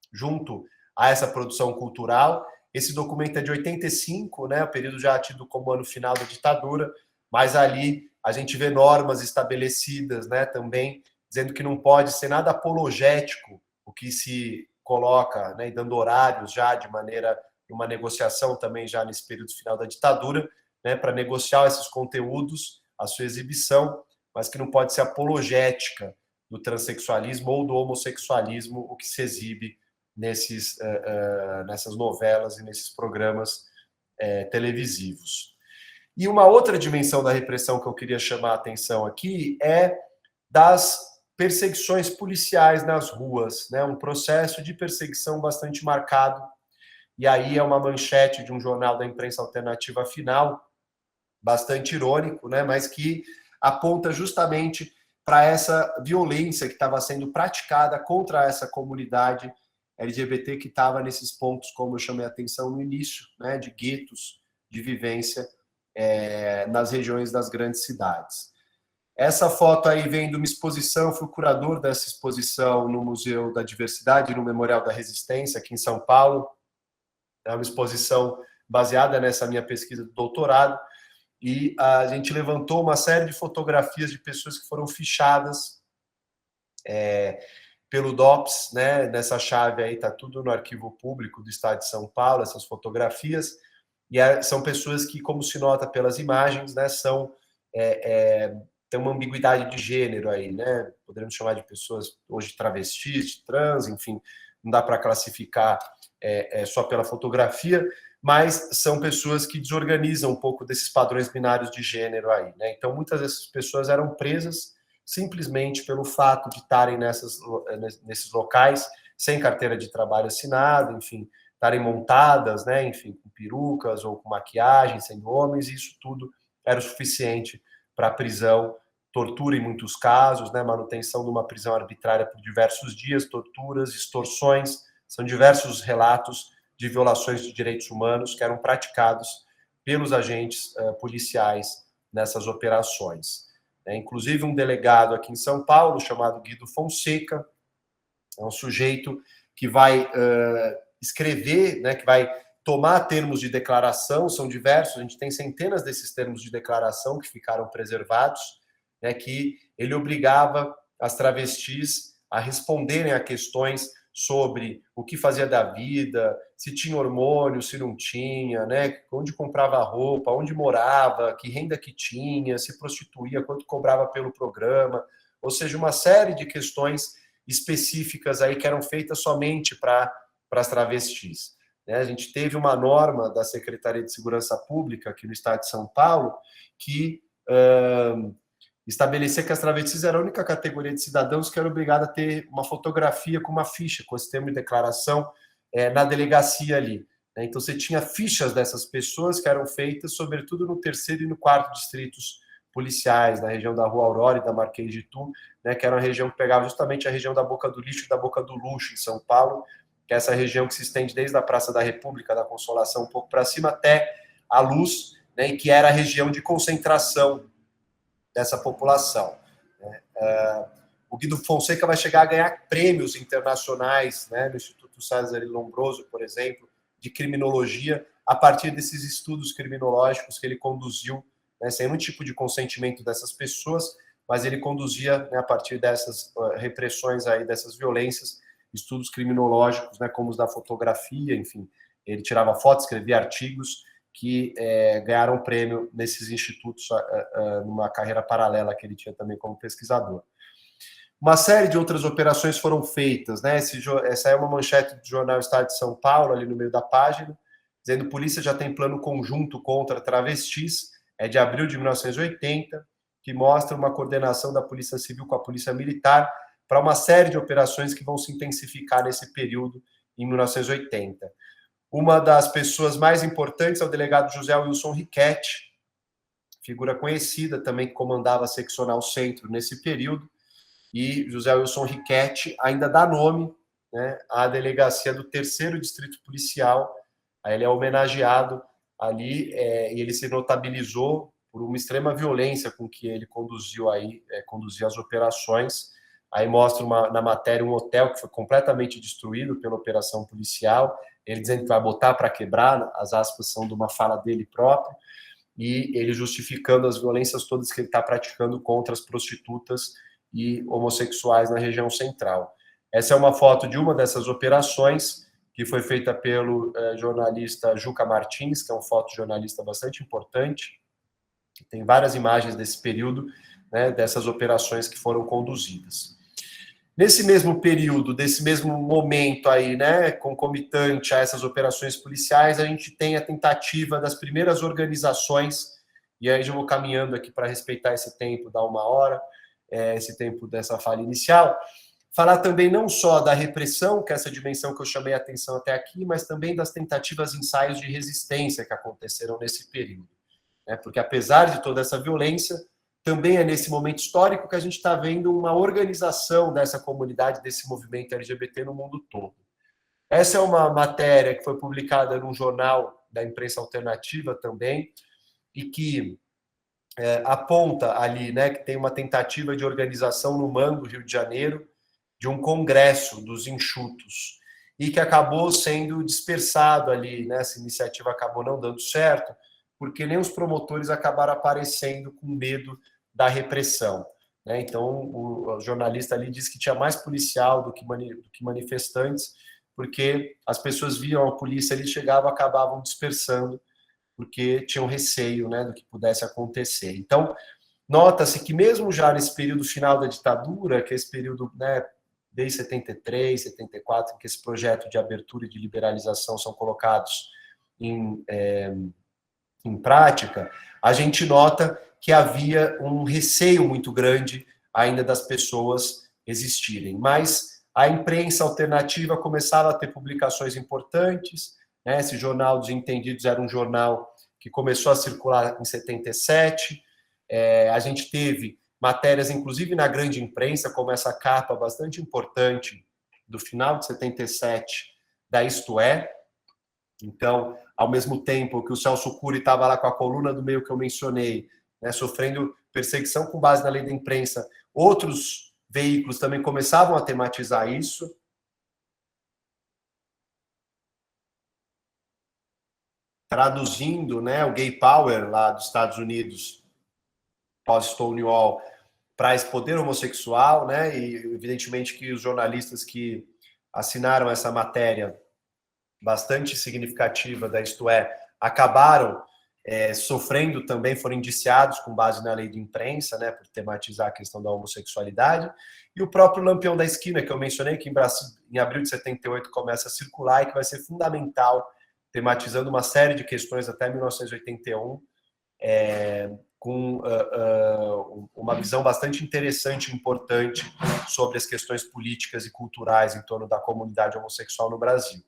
[SPEAKER 2] junto a essa produção cultural. Esse documento é de 85, né, o período já tido como ano final da ditadura, mas ali a gente vê normas estabelecidas, né, também dizendo que não pode ser nada apologético o que se coloca, né, e dando horários já de maneira, uma negociação também já nesse período final da ditadura, né, para negociar esses conteúdos, a sua exibição, mas que não pode ser apologética do transexualismo ou do homossexualismo, o que se exibe nessas novelas e nesses programas televisivos. E uma outra dimensão da repressão que eu queria chamar a atenção aqui é das perseguições policiais nas ruas, né? Um processo de perseguição bastante marcado e aí é uma manchete de um jornal da imprensa alternativa final, bastante irônico, né, mas que aponta justamente para essa violência que estava sendo praticada contra essa comunidade LGBT que estava nesses pontos, como eu chamei a atenção no início, né, de guetos de vivência nas regiões das grandes cidades. Essa foto aí vem de uma exposição, fui curador dessa exposição no Museu da Diversidade e no Memorial da Resistência, aqui em São Paulo. É uma exposição baseada nessa minha pesquisa de doutorado, e a gente levantou uma série de fotografias de pessoas que foram fichadas pelo DOPS, né? Nessa chave aí está tudo no arquivo público do Estado de São Paulo, essas fotografias, e são pessoas que, como se nota pelas imagens, né, tem uma ambiguidade de gênero aí, né? Poderíamos chamar de pessoas hoje travestis, trans, enfim, não dá para classificar só pela fotografia, mas são pessoas que desorganizam um pouco desses padrões binários de gênero aí, né? Então, muitas dessas pessoas eram presas simplesmente pelo fato de estarem nesses locais sem carteira de trabalho assinada, enfim, estarem montadas, né, enfim, com perucas ou com maquiagem, sendo homens, e isso tudo era o suficiente para prisão, tortura em muitos casos, né, manutenção de uma prisão arbitrária por diversos dias, torturas, extorsões, são diversos relatos de violações de direitos humanos que eram praticados pelos agentes policiais nessas operações. Inclusive um delegado aqui em São Paulo, chamado Guido Fonseca, é um sujeito que vai escrever, né, que vai tomar termos de declaração, são diversos, a gente tem centenas desses termos de declaração que ficaram preservados, né, que ele obrigava as travestis a responderem a questões sobre o que fazia da vida, se tinha hormônio, se não tinha, né, onde comprava roupa, onde morava, que renda que tinha, se prostituía, quanto cobrava pelo programa, ou seja, uma série de questões específicas aí que eram feitas somente para as travestis. A gente teve uma norma da Secretaria de Segurança Pública aqui no estado de São Paulo que estabelecer que as travestis eram a única categoria de cidadãos que era obrigada a ter uma fotografia com uma ficha, com esse termo de declaração na delegacia ali. Então, você tinha fichas dessas pessoas que eram feitas, sobretudo no 3º e no 4º distritos policiais, na região da Rua Aurora e da Marquês de Tu, né, que era uma região que pegava justamente a região da Boca do Lixo e da Boca do Luxo, em São Paulo, que é essa região que se estende desde a Praça da República, da Consolação, um pouco para cima, até a Luz, né, e que era a região de concentração dessa população. O Guido Fonseca vai chegar a ganhar prêmios internacionais, né, no Instituto César Lombroso, por exemplo, de criminologia, a partir desses estudos criminológicos que ele conduziu, né, sem nenhum tipo de consentimento dessas pessoas, mas ele conduzia, né, a partir dessas repressões, aí, dessas violências, estudos criminológicos, né, como os da fotografia, enfim, ele tirava fotos, escrevia artigos que ganharam prêmio nesses institutos, numa carreira paralela que ele tinha também como pesquisador. Uma série de outras operações foram feitas, né? Essa é uma manchete do jornal Estado de São Paulo, ali no meio da página, dizendo: polícia já tem plano conjunto contra travestis, é de abril de 1980, que mostra uma coordenação da Polícia Civil com a Polícia Militar para uma série de operações que vão se intensificar nesse período, em 1980. Uma das pessoas mais importantes é o delegado José Wilson Riquetti, figura conhecida também, que comandava a seccional Centro nesse período, e José Wilson Riquetti ainda dá nome, né, à delegacia do 3º Distrito Policial. Aí ele é homenageado ali, e ele se notabilizou por uma extrema violência com que ele conduzia as operações. Aí mostra na matéria um hotel que foi completamente destruído pela operação policial, ele dizendo que vai botar para quebrar, as aspas são de uma fala dele próprio, e ele justificando as violências todas que ele está praticando contra as prostitutas e homossexuais na região central. Essa é uma foto de uma dessas operações, que foi feita pelo jornalista Juca Martins, que é um fotojornalista bastante importante. Tem várias imagens desse período, né, dessas operações que foram conduzidas. Nesse mesmo período, desse mesmo momento aí, né, concomitante a essas operações policiais, a gente tem a tentativa das primeiras organizações, e aí já vou caminhando aqui para respeitar esse tempo, dar 1 hora, esse tempo dessa fala inicial, Falar também não só da repressão, que é essa dimensão que eu chamei a atenção até aqui, mas também das tentativas e ensaios de resistência que aconteceram nesse período. Porque apesar de toda essa violência, também é nesse momento histórico que a gente está vendo uma organização dessa comunidade, desse movimento LGBT no mundo todo. Essa é uma matéria que foi publicada num jornal da imprensa alternativa também, e que aponta ali, que tem uma tentativa de organização no MAN do Rio de Janeiro, de um congresso dos enxutos, e que acabou sendo dispersado ali, essa iniciativa acabou não dando certo, porque nem os promotores acabaram aparecendo com medo da repressão. Então, o jornalista ali disse que tinha mais policial do que manifestantes, porque as pessoas viam a polícia ali, chegavam, acabavam dispersando, porque tinham receio do que pudesse acontecer. Então, nota-se que mesmo já nesse período final da ditadura, que é esse período desde 73, 74, em que esse projeto de abertura e de liberalização são colocados em prática, a gente nota que havia um receio muito grande ainda das pessoas existirem. Mas a imprensa alternativa começava a ter publicações importantes, esse Jornal dos Entendidos era um jornal que começou a circular em 77, a gente teve matérias, inclusive na grande imprensa, como essa capa bastante importante do final de 77, da Isto É. Então, ao mesmo tempo que o Celso Cury estava lá com a coluna do meio que eu mencionei, sofrendo perseguição com base na lei da imprensa, outros veículos também começavam a tematizar isso. Traduzindo o gay power lá dos Estados Unidos, pós-Stonewall, para esse poder homossexual, e evidentemente que os jornalistas que assinaram essa matéria bastante significativa da Isto É, acabaram sofrendo também, foram indiciados com base na lei de imprensa, por tematizar a questão da homossexualidade, e o próprio Lampião da Esquina, que eu mencionei, que em abril de 78 começa a circular e que vai ser fundamental, tematizando uma série de questões até 1981, com uma visão bastante interessante e importante sobre as questões políticas e culturais em torno da comunidade homossexual no Brasil.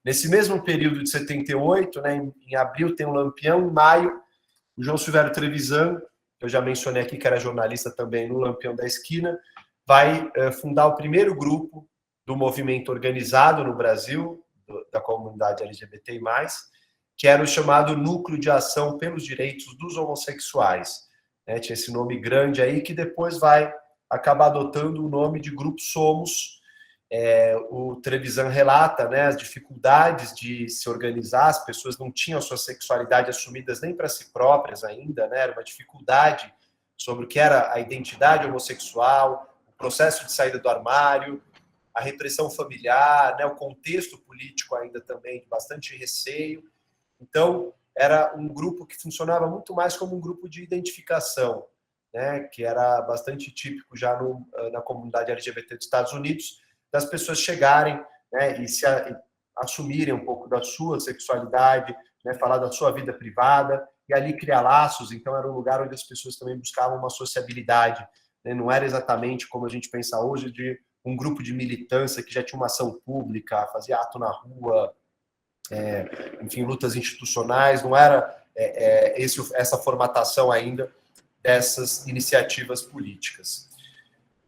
[SPEAKER 2] Nesse mesmo período de 78, em abril tem o Lampião, em maio, o João Silvério Trevisan, que eu já mencionei aqui, que era jornalista também no Lampião da Esquina, vai fundar o primeiro grupo do movimento organizado no Brasil, da comunidade LGBTI+, que era o chamado Núcleo de Ação pelos Direitos dos Homossexuais. Tinha esse nome grande aí, que depois vai acabar adotando o nome de Grupo Somos. O Trevisan relata as dificuldades de se organizar, as pessoas não tinham a sua sexualidade assumidas nem para si próprias ainda, era uma dificuldade sobre o que era a identidade homossexual, o processo de saída do armário, a repressão familiar, o contexto político ainda também de bastante receio. Então, era um grupo que funcionava muito mais como um grupo de identificação, que era bastante típico já na comunidade LGBT dos Estados Unidos, das pessoas chegarem e se assumirem um pouco da sua sexualidade, falar da sua vida privada, e ali criar laços. Então, era um lugar onde as pessoas também buscavam uma sociabilidade. Não era exatamente como a gente pensa hoje, de um grupo de militância que já tinha uma ação pública, fazia ato na rua, enfim, lutas institucionais. Não era essa formatação ainda dessas iniciativas políticas.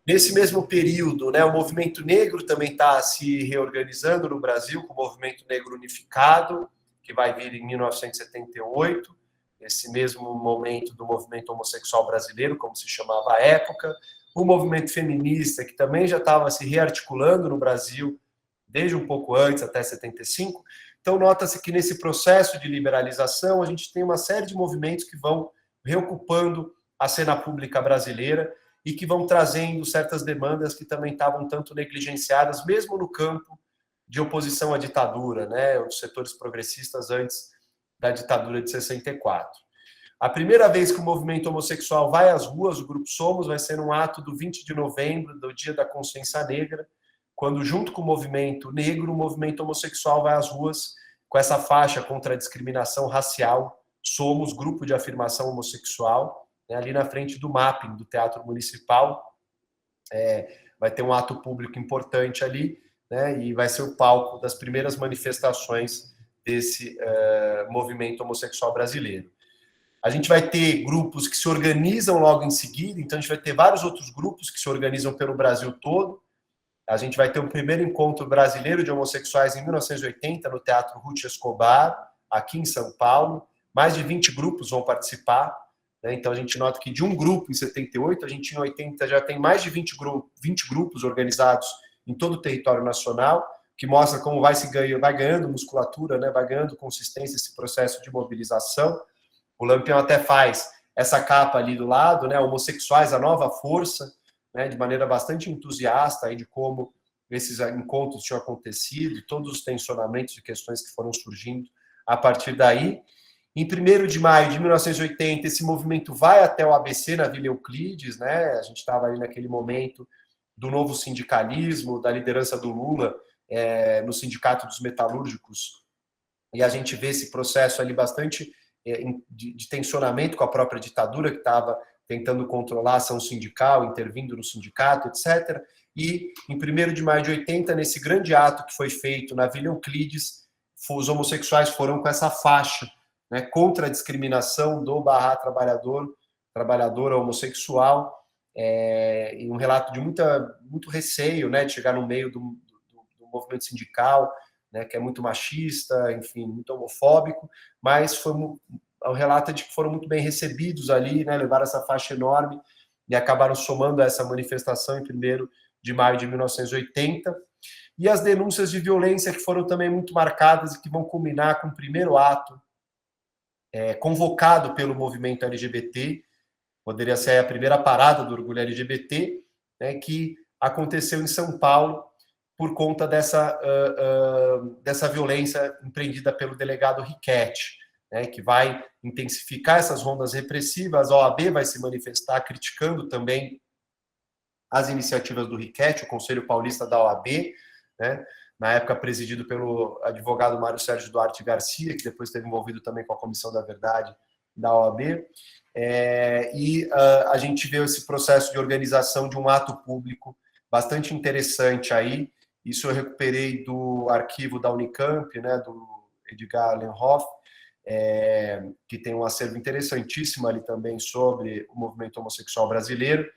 [SPEAKER 2] Nesse mesmo período, o movimento negro também está se reorganizando no Brasil, com o Movimento Negro Unificado, que vai vir em 1978, esse mesmo momento do movimento homossexual brasileiro, como se chamava à época. O movimento feminista, que também já estava se rearticulando no Brasil, desde um pouco antes, até 75. Então, nota-se que nesse processo de liberalização, a gente tem uma série de movimentos que vão reocupando a cena pública brasileira e que vão trazendo certas demandas que também estavam tanto negligenciadas, mesmo no campo de oposição à ditadura, os setores progressistas antes da ditadura de 64. A primeira vez que o movimento homossexual vai às ruas, o Grupo Somos, vai ser num ato do 20 de novembro, do Dia da Consciência Negra, quando, junto com o movimento negro, o movimento homossexual vai às ruas com essa faixa contra a discriminação racial, Somos, Grupo de Afirmação Homossexual, ali na frente do mapping do Teatro Municipal. vai ter um ato público importante ali, né, e vai ser o palco das primeiras manifestações desse movimento homossexual brasileiro. A gente vai ter grupos que se organizam logo em seguida, então a gente vai ter vários outros grupos que se organizam pelo Brasil todo. A gente vai ter o primeiro encontro brasileiro de homossexuais em 1980 no Teatro Ruth Escobar, aqui em São Paulo. Mais de 20 grupos vão participar, né? Então a gente nota que de um grupo em 78, a gente em 80 já tem mais de 20 grupos organizados em todo o território nacional, que mostra como vai ganhando musculatura, né? Vai ganhando consistência esse processo de mobilização. O Lampião até faz essa capa ali do lado, né? Homossexuais, a nova força, né? De maneira bastante entusiasta aí de como esses encontros tinham acontecido, todos os tensionamentos e questões que foram surgindo a partir daí. Em 1º de maio de 1980, esse movimento vai até o ABC, na Vila Euclides, né? A gente estava ali naquele momento do novo sindicalismo, da liderança do Lula no Sindicato dos Metalúrgicos, e a gente vê esse processo ali bastante de tensionamento com a própria ditadura, que estava tentando controlar a ação sindical, intervindo no sindicato, etc. E em 1º de maio de 80, nesse grande ato que foi feito na Vila Euclides, os homossexuais foram com essa faixa, né, contra a discriminação do trabalhadora homossexual, e um relato de muito receio, né, de chegar no meio do movimento sindical, né, que é muito machista, enfim, muito homofóbico, mas foi um relato de que foram muito bem recebidos ali, né, levaram essa faixa enorme e acabaram somando a essa manifestação em 1º de maio de 1980. E as denúncias de violência que foram também muito marcadas e que vão culminar com o primeiro ato convocado pelo movimento LGBT, poderia ser a primeira parada do orgulho LGBT, né, que aconteceu em São Paulo por conta dessa violência empreendida pelo delegado Riquetti, né, que vai intensificar essas rondas repressivas. A OAB vai se manifestar criticando também as iniciativas do Riquetti, o Conselho Paulista da OAB, né, na época presidido pelo advogado Mário Sérgio Duarte Garcia, que depois esteve envolvido também com a Comissão da Verdade da OAB. A gente vê esse processo de organização de um ato público bastante interessante aí. Isso eu recuperei do arquivo da Unicamp, né, do Edgar Lenhoff, que tem um acervo interessantíssimo ali também sobre o movimento homossexual brasileiro.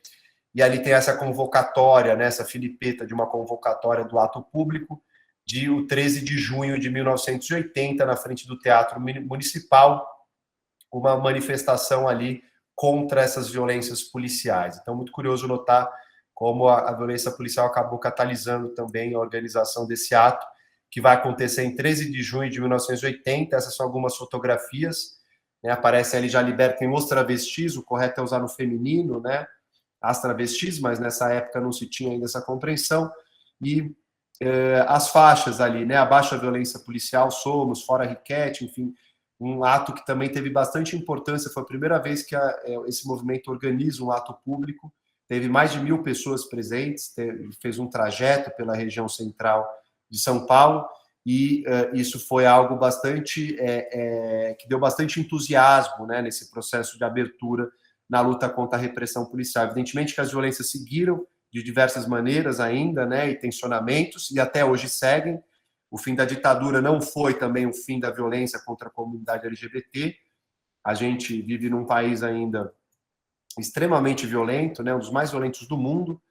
[SPEAKER 2] E ali tem essa convocatória, né, essa filipeta de uma convocatória do ato público, de o 13 de junho de 1980, na frente do Teatro Municipal, uma manifestação ali contra essas violências policiais. Então, muito curioso notar como a violência policial acabou catalisando também a organização desse ato, que vai acontecer em 13 de junho de 1980. Essas são algumas fotografias, né? Aparecem ali já libertem os travestis, o correto é usar no feminino, né? As travestis, mas nessa época não se tinha ainda essa compreensão, e as faixas ali, né? Abaixo a violência policial, somos, fora Riquetti, enfim, um ato que também teve bastante importância. Foi a primeira vez que esse movimento organiza um ato público, teve mais de 1.000 pessoas presentes, fez um trajeto pela região central de São Paulo, e isso foi algo bastante que deu bastante entusiasmo, né, nesse processo de abertura na luta contra a repressão policial. Evidentemente que as violências seguiram de diversas maneiras ainda, né, e tensionamentos, e até hoje seguem. O fim da ditadura não foi também o fim da violência contra a comunidade LGBT. A gente vive num país ainda extremamente violento, né, um dos mais violentos do mundo,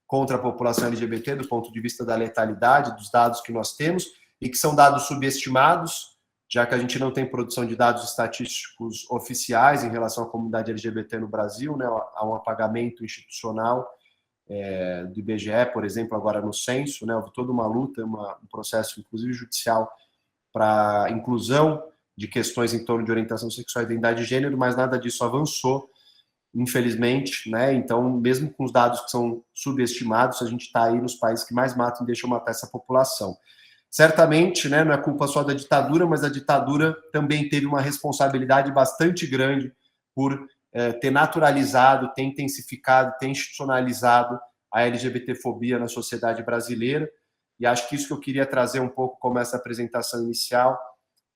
[SPEAKER 2] contra a população LGBT, do ponto de vista da letalidade, dos dados que nós temos, e que são dados subestimados, já que a gente não tem produção de dados estatísticos oficiais em relação à comunidade LGBT no Brasil, né? Há um apagamento institucional do IBGE, por exemplo, agora no censo, né? Houve toda uma luta, um processo, inclusive judicial, para inclusão de questões em torno de orientação sexual e identidade de gênero, mas nada disso avançou, infelizmente, né? Então, mesmo com os dados que são subestimados, a gente está aí nos países que mais matam e deixam matar essa população. Certamente, né, não é culpa só da ditadura, mas a ditadura também teve uma responsabilidade bastante grande por ter naturalizado, ter intensificado, ter institucionalizado a LGBTfobia na sociedade brasileira. E acho que isso que eu queria trazer um pouco como essa apresentação inicial,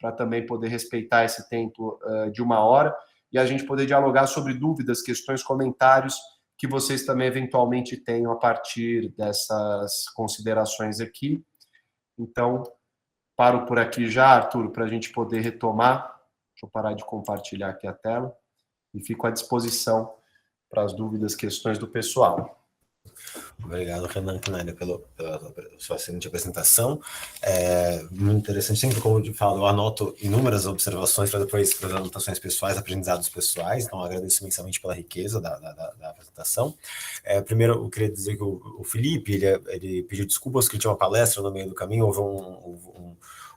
[SPEAKER 2] para também poder respeitar esse tempo de 1 hora, e a gente poder dialogar sobre dúvidas, questões, comentários que vocês também eventualmente tenham a partir dessas considerações aqui. Então, paro por aqui já, Arthur, para a gente poder retomar. Deixa eu parar de compartilhar aqui a tela e fico à disposição para as dúvidas, questões do pessoal.
[SPEAKER 1] Obrigado, Renan Kneider, pela sua excelente apresentação. Muito interessante, sempre como eu falo, eu anoto inúmeras observações para depois para as anotações pessoais, aprendizados pessoais, então agradeço imensamente pela riqueza da apresentação. Primeiro, eu queria dizer que o Felipe, ele pediu desculpas que ele tinha uma palestra no meio do caminho,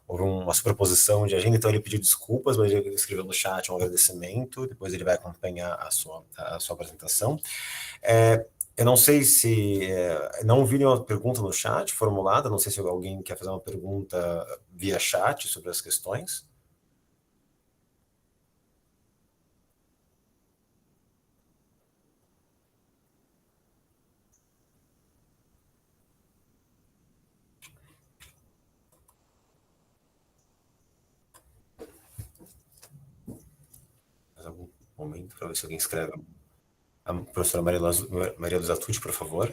[SPEAKER 1] houve uma superposição de agenda, então ele pediu desculpas, mas ele escreveu no chat um agradecimento, depois ele vai acompanhar a sua apresentação. Eu não sei se... não vi nenhuma pergunta no chat formulada, não sei se alguém quer fazer uma pergunta via chat sobre as questões. Mais algum momento para ver se alguém escreve. A professora Maria Luísa Tucci, por favor.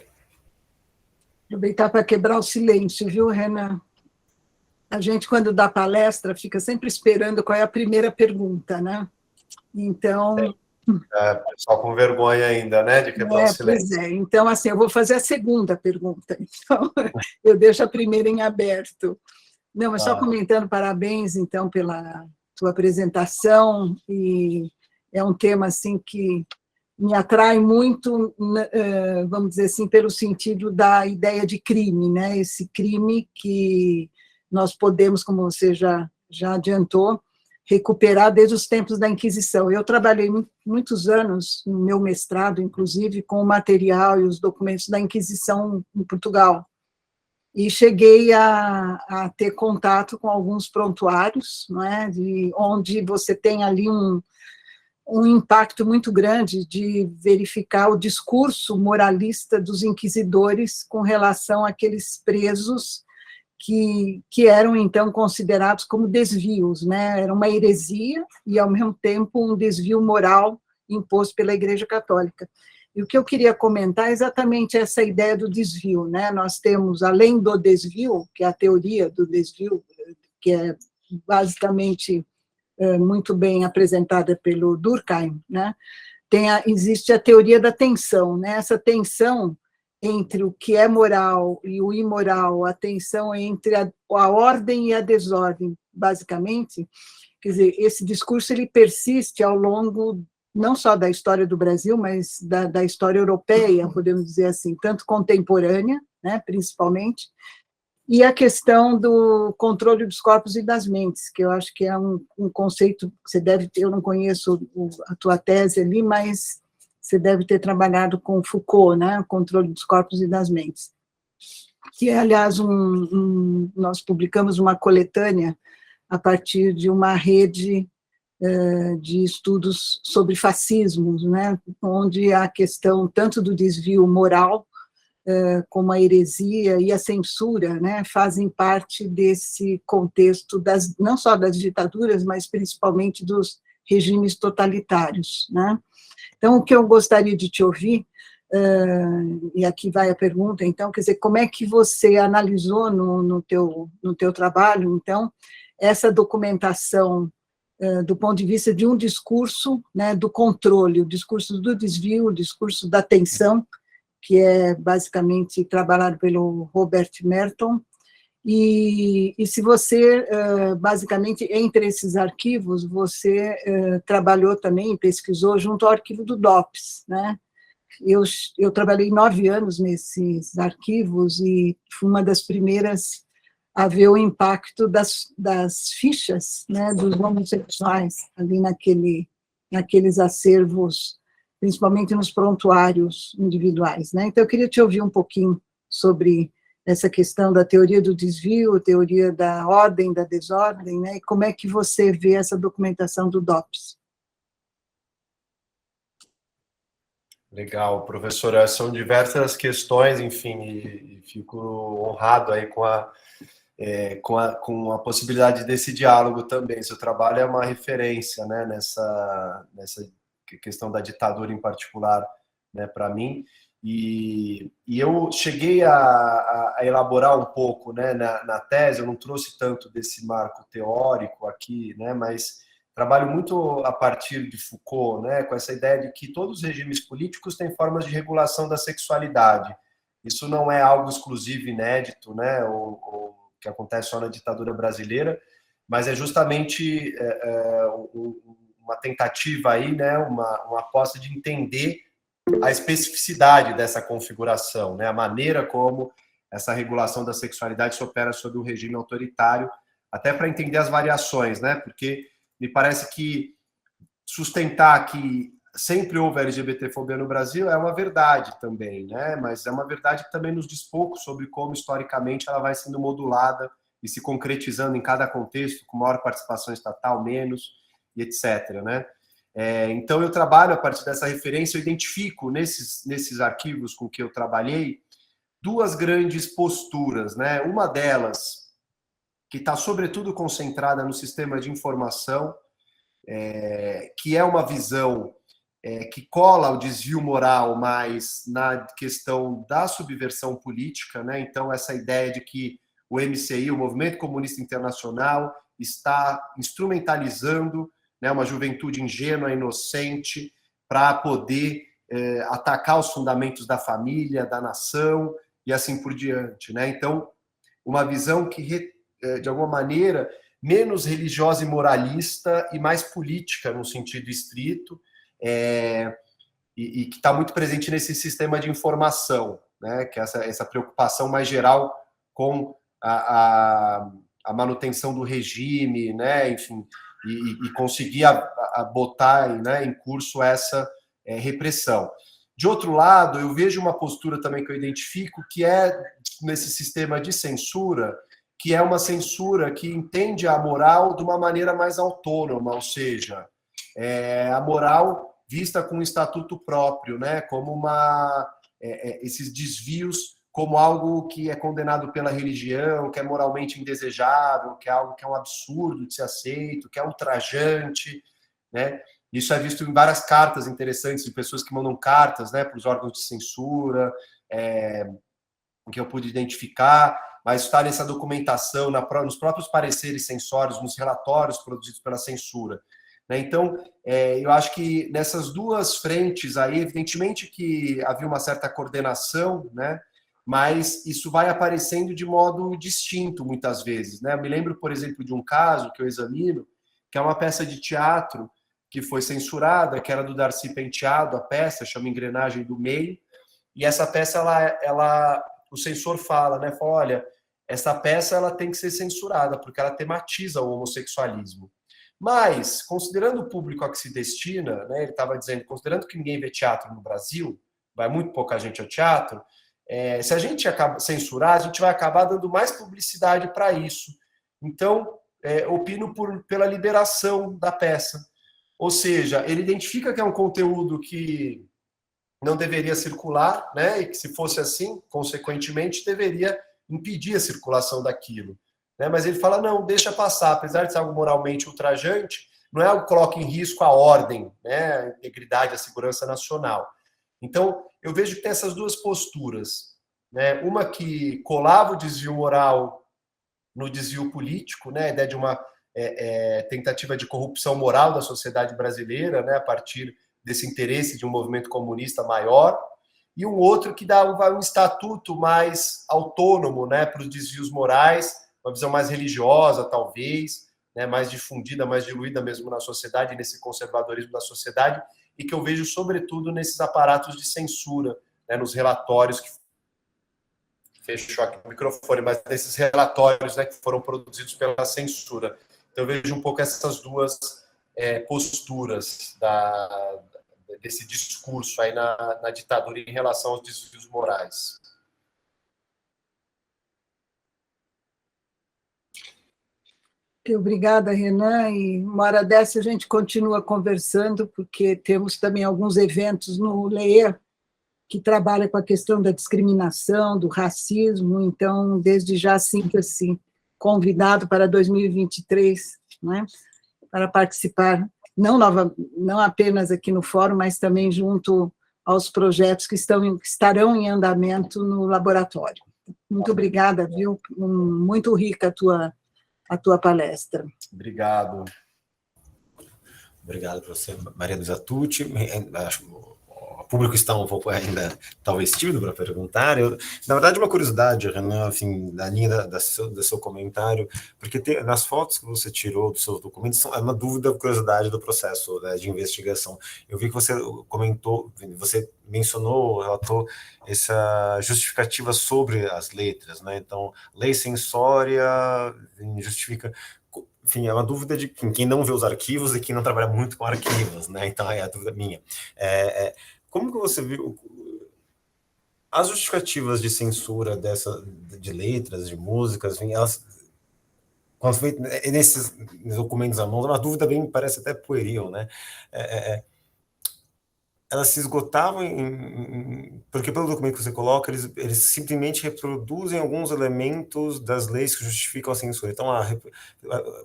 [SPEAKER 3] Aproveitar para quebrar o silêncio, viu, Renan? A gente, quando dá palestra, fica sempre esperando qual é a primeira pergunta, né? Então...
[SPEAKER 2] pessoal com vergonha ainda, né, de quebrar o silêncio.
[SPEAKER 3] Pois é. Então, assim, eu vou fazer a segunda pergunta. Então, eu deixo a primeira em aberto. Não, mas só comentando, parabéns, então, pela tua apresentação, e é um tema, assim, que me atrai muito, vamos dizer assim, pelo sentido da ideia de crime, né? Esse crime que nós podemos, como você já adiantou, recuperar desde os tempos da Inquisição. Eu trabalhei muitos anos, no meu mestrado, inclusive, com o material e os documentos da Inquisição em Portugal, e cheguei a ter contato com alguns prontuários, não é? Onde você tem ali um impacto muito grande de verificar o discurso moralista dos inquisidores com relação àqueles presos que eram, então, considerados como desvios, né? Era uma heresia e, ao mesmo tempo, um desvio moral imposto pela Igreja Católica. E o que eu queria comentar é exatamente essa ideia do desvio, né? Nós temos, além do desvio, que é a teoria do desvio, que é basicamente muito bem apresentada pelo Durkheim, né? Existe a teoria da tensão, né? Essa tensão entre o que é moral e o imoral, a tensão entre a ordem e a desordem, basicamente. Quer dizer, esse discurso ele persiste ao longo não só da história do Brasil, mas da história europeia, podemos dizer assim, tanto contemporânea, né, principalmente, e a questão do controle dos corpos e das mentes, que eu acho que é um conceito que você deve ter, eu não conheço a tua tese ali, mas você deve ter trabalhado com Foucault, né, o controle dos corpos e das mentes. Que, aliás, nós publicamos uma coletânea a partir de uma rede de estudos sobre fascismos, né, onde a questão tanto do desvio moral, como a heresia e a censura, né, fazem parte desse contexto, não só das ditaduras, mas principalmente dos regimes totalitários, né. Então, o que eu gostaria de te ouvir, e aqui vai a pergunta, então, quer dizer, como é que você analisou no teu trabalho, então, essa documentação do ponto de vista de um discurso, né, do controle, o discurso do desvio, o discurso da tensão, que é basicamente trabalhado pelo Robert Merton, e se você, basicamente, entre esses arquivos, você trabalhou também, pesquisou junto ao arquivo do DOPS, né? Eu trabalhei 9 anos nesses arquivos e fui uma das primeiras a ver o impacto das fichas, né, dos homossexuais ali naqueles acervos, principalmente nos prontuários individuais, né? Então, eu queria te ouvir um pouquinho sobre essa questão da teoria do desvio, teoria da ordem, da desordem, né? E como é que você vê essa documentação do DOPS?
[SPEAKER 2] Legal, professora, são diversas questões, enfim, e fico honrado aí com a possibilidade desse diálogo também. Seu trabalho é uma referência, né, nessa questão da ditadura em particular né, para mim. E eu cheguei a elaborar um pouco, né, na tese, eu não trouxe tanto desse marco teórico aqui, né, mas trabalho muito a partir de Foucault, né, com essa ideia de que todos os regimes políticos têm formas de regulação da sexualidade. Isso não é algo exclusivo, inédito, né, ou que acontece só na ditadura brasileira, mas é justamente uma tentativa aí, né, uma aposta de entender a especificidade dessa configuração, né, a maneira como essa regulação da sexualidade se opera sobre um regime autoritário, até para entender as variações, né, porque me parece que sustentar que sempre houve LGBTfobia no Brasil é uma verdade também, né, mas é uma verdade que também nos diz pouco sobre como historicamente ela vai sendo modulada e se concretizando em cada contexto, com maior participação estatal, menos, e etc., né. Então, eu trabalho a partir dessa referência, eu identifico nesses arquivos com que eu trabalhei duas grandes posturas, né? Uma delas, que está sobretudo concentrada no sistema de informação, que é uma visão que cola o desvio moral mais na questão da subversão política, né? Então, essa ideia de que o MCI, o Movimento Comunista Internacional, está instrumentalizando, né, uma juventude ingênua, inocente, para poder atacar os fundamentos da família, da nação e assim por diante, né? Então, uma visão que, de alguma maneira, menos religiosa e moralista e mais política, no sentido estrito, e que está muito presente nesse sistema de informação, né? Que é essa preocupação mais geral com a manutenção do regime, né? Enfim, e conseguir botar, né, em curso essa repressão. De outro lado, eu vejo uma postura também que eu identifico, que é nesse sistema de censura, que é uma censura que entende a moral de uma maneira mais autônoma, ou seja, a moral vista com um estatuto próprio, né, como esses desvios como algo que é condenado pela religião, que é moralmente indesejável, que é algo que é um absurdo de ser aceito, que é ultrajante, né? Isso é visto em várias cartas interessantes de pessoas que mandam cartas, né, para os órgãos de censura, que eu pude identificar, mas está nessa documentação, nos próprios pareceres censórios, nos relatórios produzidos pela censura, né? Então, eu acho que nessas duas frentes aí, evidentemente que havia uma certa coordenação, né? Mas isso vai aparecendo de modo distinto muitas vezes, né? Eu me lembro, por exemplo, de um caso que eu examino, que é uma peça de teatro que foi censurada, que era do Darcy Penteado, a peça, chama Engrenagem do Meio, e essa peça, o censor fala, né? Fala, olha, essa peça ela tem que ser censurada, porque ela tematiza o homossexualismo. Mas, considerando o público a que se destina, né, ele estava dizendo, considerando que ninguém vê teatro no Brasil, vai muito pouca gente ao teatro, se a gente censurar, a gente vai acabar dando mais publicidade para isso. Então, opino pela liberação da peça. Ou seja, ele identifica que é um conteúdo que não deveria circular, né? E que, se fosse assim, consequentemente, deveria impedir a circulação daquilo, né? Mas ele fala, não, deixa passar, apesar de ser algo moralmente ultrajante, não é algo que coloque em risco a ordem, né? A integridade, a segurança nacional. Então, eu vejo que tem essas duas posturas, né? Uma que colava o desvio moral no desvio político, né? A ideia de uma tentativa de corrupção moral da sociedade brasileira, né? A partir desse interesse de um movimento comunista maior, e um outro que dá um estatuto mais autônomo, né? Para os desvios morais, uma visão mais religiosa, talvez, né? Mais difundida, mais diluída mesmo na sociedade, nesse conservadorismo da sociedade, e que eu vejo, sobretudo, nesses aparatos de censura, né, nos relatórios que... Fechou aqui o microfone, mas nesses relatórios, né, que foram produzidos pela censura. Então, eu vejo um pouco essas duas posturas desse discurso aí na ditadura em relação aos desvios morais.
[SPEAKER 3] Obrigada, Renan, e uma hora dessa a gente continua conversando, porque temos também alguns eventos no LEER que trabalha com a questão da discriminação, do racismo, então, desde já, sinta-se convidado para 2023, né, para participar, não apenas aqui no fórum, mas também junto aos projetos que estarão em andamento no laboratório. Muito obrigada, viu? Muito rica a tua palestra.
[SPEAKER 2] Obrigado.
[SPEAKER 1] Obrigado para você, Maria Luísa Tucci. O público está um pouco ainda, talvez, tímido para perguntar. Na verdade, uma curiosidade, Renan, assim, na linha do seu comentário, porque nas fotos que você tirou dos seus documentos, é uma dúvida, curiosidade do processo, né, de investigação. Eu vi que você comentou, você mencionou, relatou essa justificativa sobre as letras, né? Então, lei censória justifica... Enfim, é uma dúvida de quem não vê os arquivos e quem não trabalha muito com arquivos, né? Então, é a dúvida minha. Como que você viu as justificativas de censura de letras, de músicas, enfim, elas, quando foi nesses documentos à mão, uma dúvida bem, parece até pueril, né? Elas se esgotavam porque pelo documento que você coloca, eles simplesmente reproduzem alguns elementos das leis que justificam a censura. Então,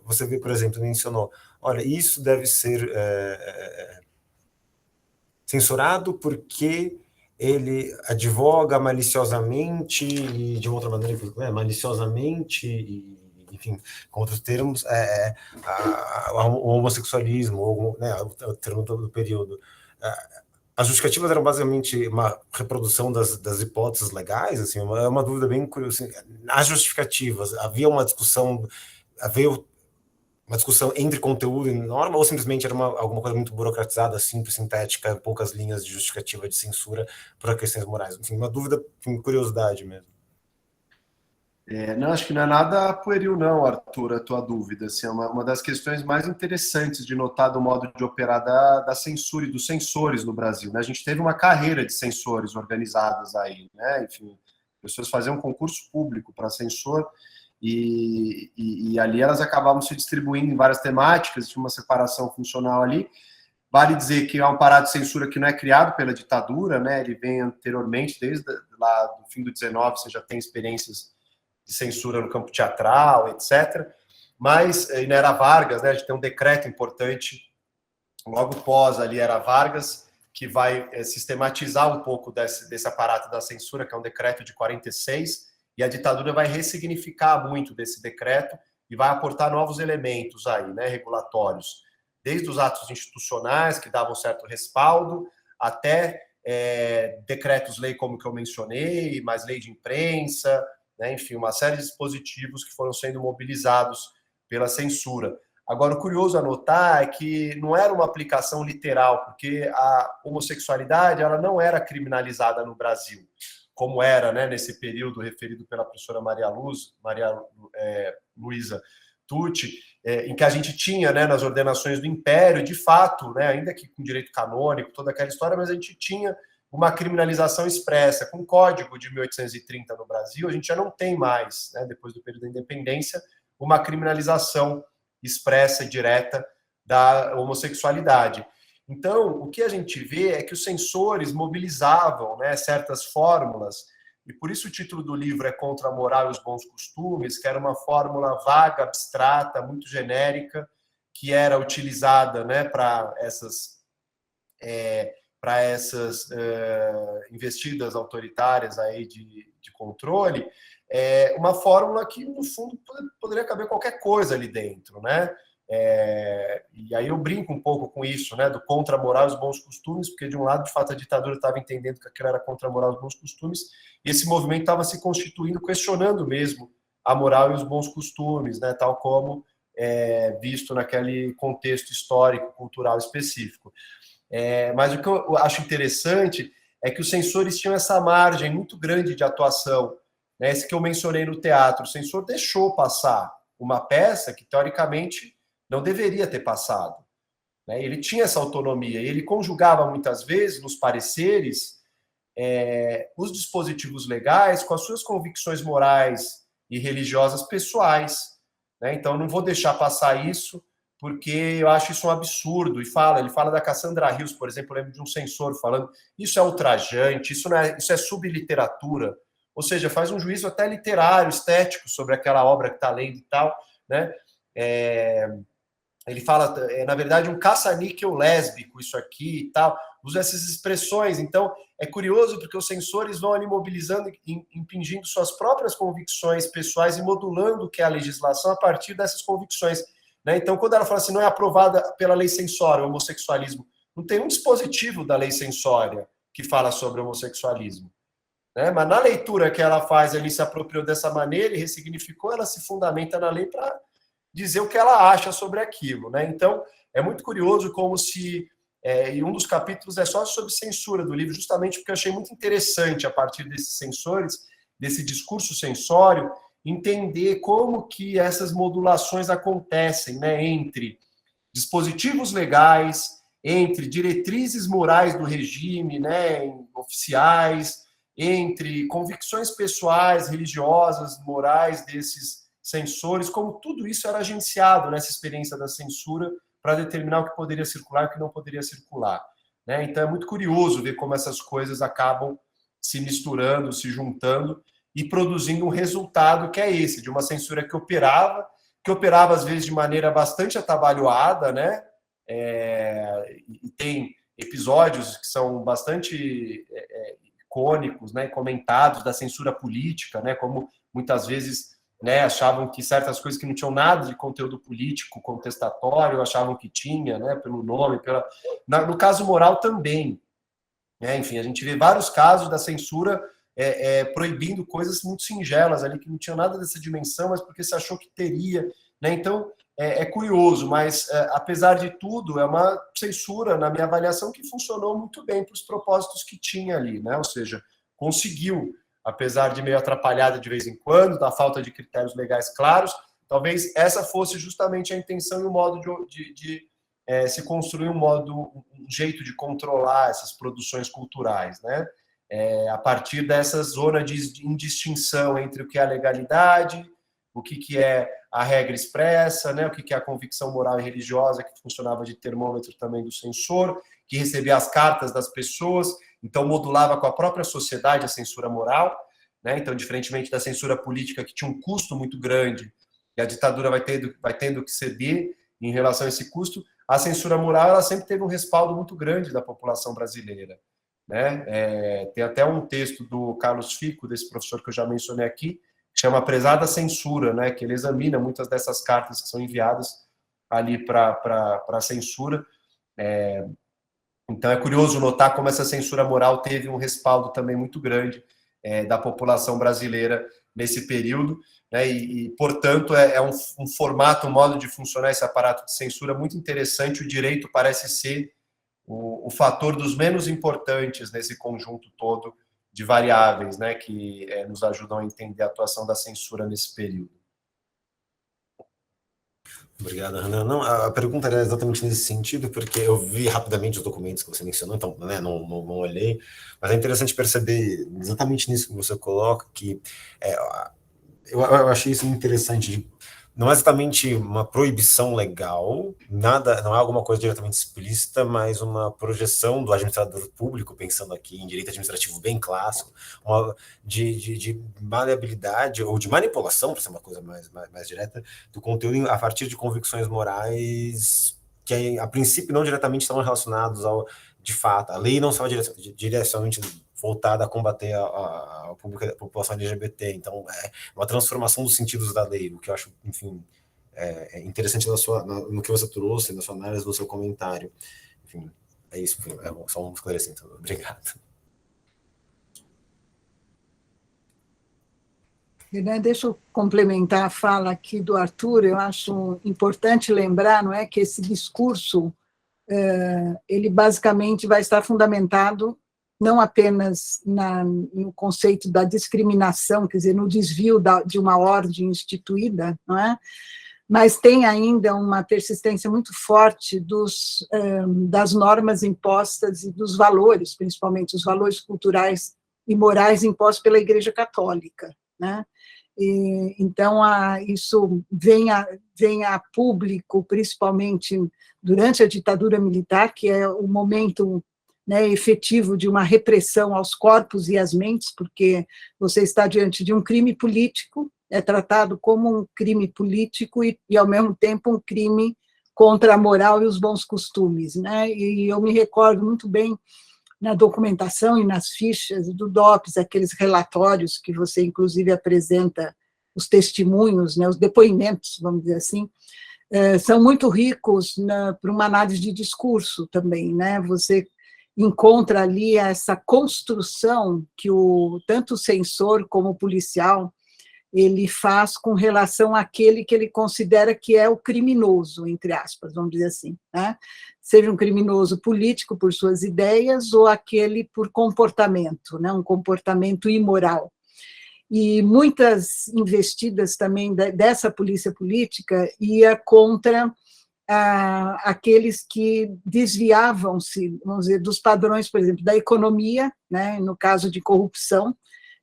[SPEAKER 1] você vê, por exemplo, mencionou, olha, isso deve ser censurado porque ele advoga maliciosamente e de uma outra maneira, maliciosamente e, enfim, com outros termos, o homossexualismo, ou, né, o termo do período. As justificativas eram basicamente uma reprodução das hipóteses legais, assim, é uma dúvida bem curiosa. Assim, as justificativas, havia uma discussão entre conteúdo e norma, ou simplesmente era alguma coisa muito burocratizada, simples, sintética, poucas linhas de justificativa de censura por questões morais? Enfim, uma dúvida, curiosidade mesmo.
[SPEAKER 2] Não, acho que não é nada pueril, não, Arthur, a tua dúvida. Assim, é uma das questões mais interessantes de notar do modo de operar da censura e dos censores no Brasil, né? A gente teve uma carreira de censores organizadas aí, né? Enfim, pessoas faziam um concurso público para censor e ali elas acabavam se distribuindo em várias temáticas, tinha uma separação funcional ali. Vale dizer que é um aparato de censura que não é criado pela ditadura, né? Ele vem anteriormente, desde lá do fim do 19, você já tem experiências de censura no campo teatral, etc. Mas, e na Era Vargas, né, a gente tem um decreto importante, logo pós ali Era Vargas, que vai sistematizar um pouco desse aparato da censura, que é um decreto de 46, e a ditadura vai ressignificar muito desse decreto e vai aportar novos elementos aí, né, regulatórios, desde os atos institucionais, que davam certo respaldo, até decretos-lei, como que eu mencionei, mais lei de imprensa, né? Enfim, uma série de dispositivos que foram sendo mobilizados pela censura. Agora, o curioso a notar é que não era uma aplicação literal, porque a homossexualidade ela não era criminalizada no Brasil, como era, né, nesse período referido pela professora Maria Luísa Tucci, em que a gente tinha, né, nas ordenações do Império, de fato, né, ainda que com direito canônico, toda aquela história, mas a gente tinha uma criminalização expressa. Com o Código de 1830 no Brasil, a gente já não tem mais, né, depois do período da independência, uma criminalização expressa e direta da homossexualidade. Então, o que a gente vê é que os censores mobilizavam, né, certas fórmulas, e por isso o título do livro é Contra a Moral e os Bons Costumes, que era uma fórmula vaga, abstrata, muito genérica, que era utilizada, né, para essas investidas autoritárias aí de controle, uma fórmula que, no fundo, poderia caber qualquer coisa ali dentro, né? E aí eu brinco um pouco com isso, né, do contra a moral e os bons costumes, porque, de um lado, de fato, a ditadura estava entendendo que aquilo era contra a moral e os bons costumes, e esse movimento estava se constituindo, questionando mesmo a moral e os bons costumes, né, tal como visto naquele contexto histórico, cultural específico. Mas o que eu acho interessante é que os censores tinham essa margem muito grande de atuação, né? Esse que eu mencionei no teatro. O censor deixou passar uma peça que, teoricamente, não deveria ter passado, né? Ele tinha essa autonomia, e ele conjugava muitas vezes, nos pareceres, os dispositivos legais com as suas convicções morais e religiosas pessoais, né? Então, não vou deixar passar isso, porque eu acho isso um absurdo. E ele fala da Cassandra Rios, por exemplo, eu lembro de um censor falando, isso é ultrajante, isso é subliteratura, ou seja, faz um juízo até literário, estético, sobre aquela obra que está lendo e tal, né? ele fala, na verdade, um caça-níquel lésbico, isso aqui e tal, usa essas expressões. Então, é curioso porque os censores vão ali mobilizando, impingindo suas próprias convicções pessoais e modulando o que é a legislação a partir dessas convicções. Né? Então, quando ela fala assim, não é aprovada pela lei censória o homossexualismo, não tem um dispositivo da lei censória que fala sobre homossexualismo. Né? Mas na leitura que ela faz, ele se apropriou dessa maneira e ressignificou, ela se fundamenta na lei para dizer o que ela acha sobre aquilo. Né? Então, é muito curioso como se... e um dos capítulos é só sobre censura do livro, justamente porque eu achei muito interessante, a partir desses censores, desse discurso censório, entender como que essas modulações acontecem, né, entre dispositivos legais, entre diretrizes morais do regime, né, oficiais, entre convicções pessoais, religiosas, morais desses censores, como tudo isso era agenciado nessa experiência da censura para determinar o que poderia circular e o que não poderia circular. Né? Então é muito curioso ver como essas coisas acabam se misturando, se juntando e produzindo um resultado que é esse, de uma censura que operava às vezes de maneira bastante atabalhoada, né? E tem episódios que são bastante icônicos, né? Comentados da censura política, né? Como muitas vezes, né, achavam que certas coisas que não tinham nada de conteúdo político contestatório, achavam que tinha, né, pelo nome, no caso moral também. Né? Enfim, a gente vê vários casos da censura proibindo coisas muito singelas ali, que não tinham nada dessa dimensão, mas porque se achou que teria. Né? Então, é curioso, mas, apesar de tudo, é uma censura, na minha avaliação, que funcionou muito bem para os propósitos que tinha ali. Né? Ou seja, conseguiu, apesar de meio atrapalhada de vez em quando, da falta de critérios legais claros, talvez essa fosse justamente a intenção e o modo de se construir um jeito de controlar essas produções culturais, né? A partir dessa zona de indistinção entre o que é a legalidade, o que é a regra expressa, né? O que é a convicção moral e religiosa, que funcionava de termômetro também do censor, que recebia as cartas das pessoas, então modulava com a própria sociedade a censura moral, né? Então, diferentemente da censura política, que tinha um custo muito grande, e a ditadura vai tendo que ceder em relação a esse custo, a censura moral ela sempre teve um respaldo muito grande da população brasileira. Né? Tem até um texto do Carlos Fico, desse professor que eu já mencionei aqui, que chama Prezada Censura, né? Que ele examina muitas dessas cartas que são enviadas ali para a censura. Então é curioso notar como essa censura moral teve um respaldo também muito grande da população brasileira nesse período, né? Portanto, é um formato, um modo de funcionar esse aparato de censura muito interessante. O direito parece ser o fator dos menos importantes nesse conjunto todo de variáveis, né, que nos ajudam a entender a atuação da censura nesse período.
[SPEAKER 1] Obrigado, Renan. Não, a pergunta era exatamente nesse sentido, porque eu vi rapidamente os documentos que você mencionou, então, né, não olhei, mas é interessante perceber exatamente nisso que você coloca, que eu achei isso interessante, não é exatamente uma proibição legal, nada, não é alguma coisa diretamente explícita, mas uma projeção do administrador público, pensando aqui em direito administrativo bem clássico, de maleabilidade ou de manipulação, para ser uma coisa mais direta, do conteúdo a partir de convicções morais que, a princípio, não diretamente estão relacionados ao, de fato, a lei não estava diretamente voltada a combater a população LGBT, então é uma transformação dos sentidos da lei, o que eu acho, enfim, interessante no que você trouxe, na sua análise, no seu comentário. Enfim, é isso, só um esclarecimento. Obrigado.
[SPEAKER 3] Deixa eu complementar a fala aqui do Arthur. Eu acho importante lembrar, não é, que esse discurso ele basicamente vai estar fundamentado não apenas no conceito da discriminação, quer dizer, no desvio de uma ordem instituída, não é? Mas tem ainda uma persistência muito forte das normas impostas e dos valores, principalmente os valores culturais e morais impostos pela Igreja Católica, né? Então, isso vem a público, principalmente durante a ditadura militar, que é o momento, né, efetivo de uma repressão aos corpos e às mentes, porque você está diante de um crime político, é tratado como um crime político e ao mesmo tempo, um crime contra a moral e os bons costumes, né? E eu me recordo muito bem na documentação e nas fichas do DOPS, aqueles relatórios que você, inclusive, apresenta os testemunhos, né, os depoimentos, vamos dizer assim, são muito ricos para uma análise de discurso também, né? Você encontra ali essa construção que tanto o censor como o policial ele faz com relação àquele que ele considera que é o criminoso, entre aspas, vamos dizer assim, né? Seja um criminoso político por suas ideias ou aquele por comportamento, né? Um comportamento imoral. E muitas investidas também dessa polícia política ia contra aqueles que desviavam-se, vamos dizer, dos padrões, por exemplo, da economia, né? No caso de corrupção,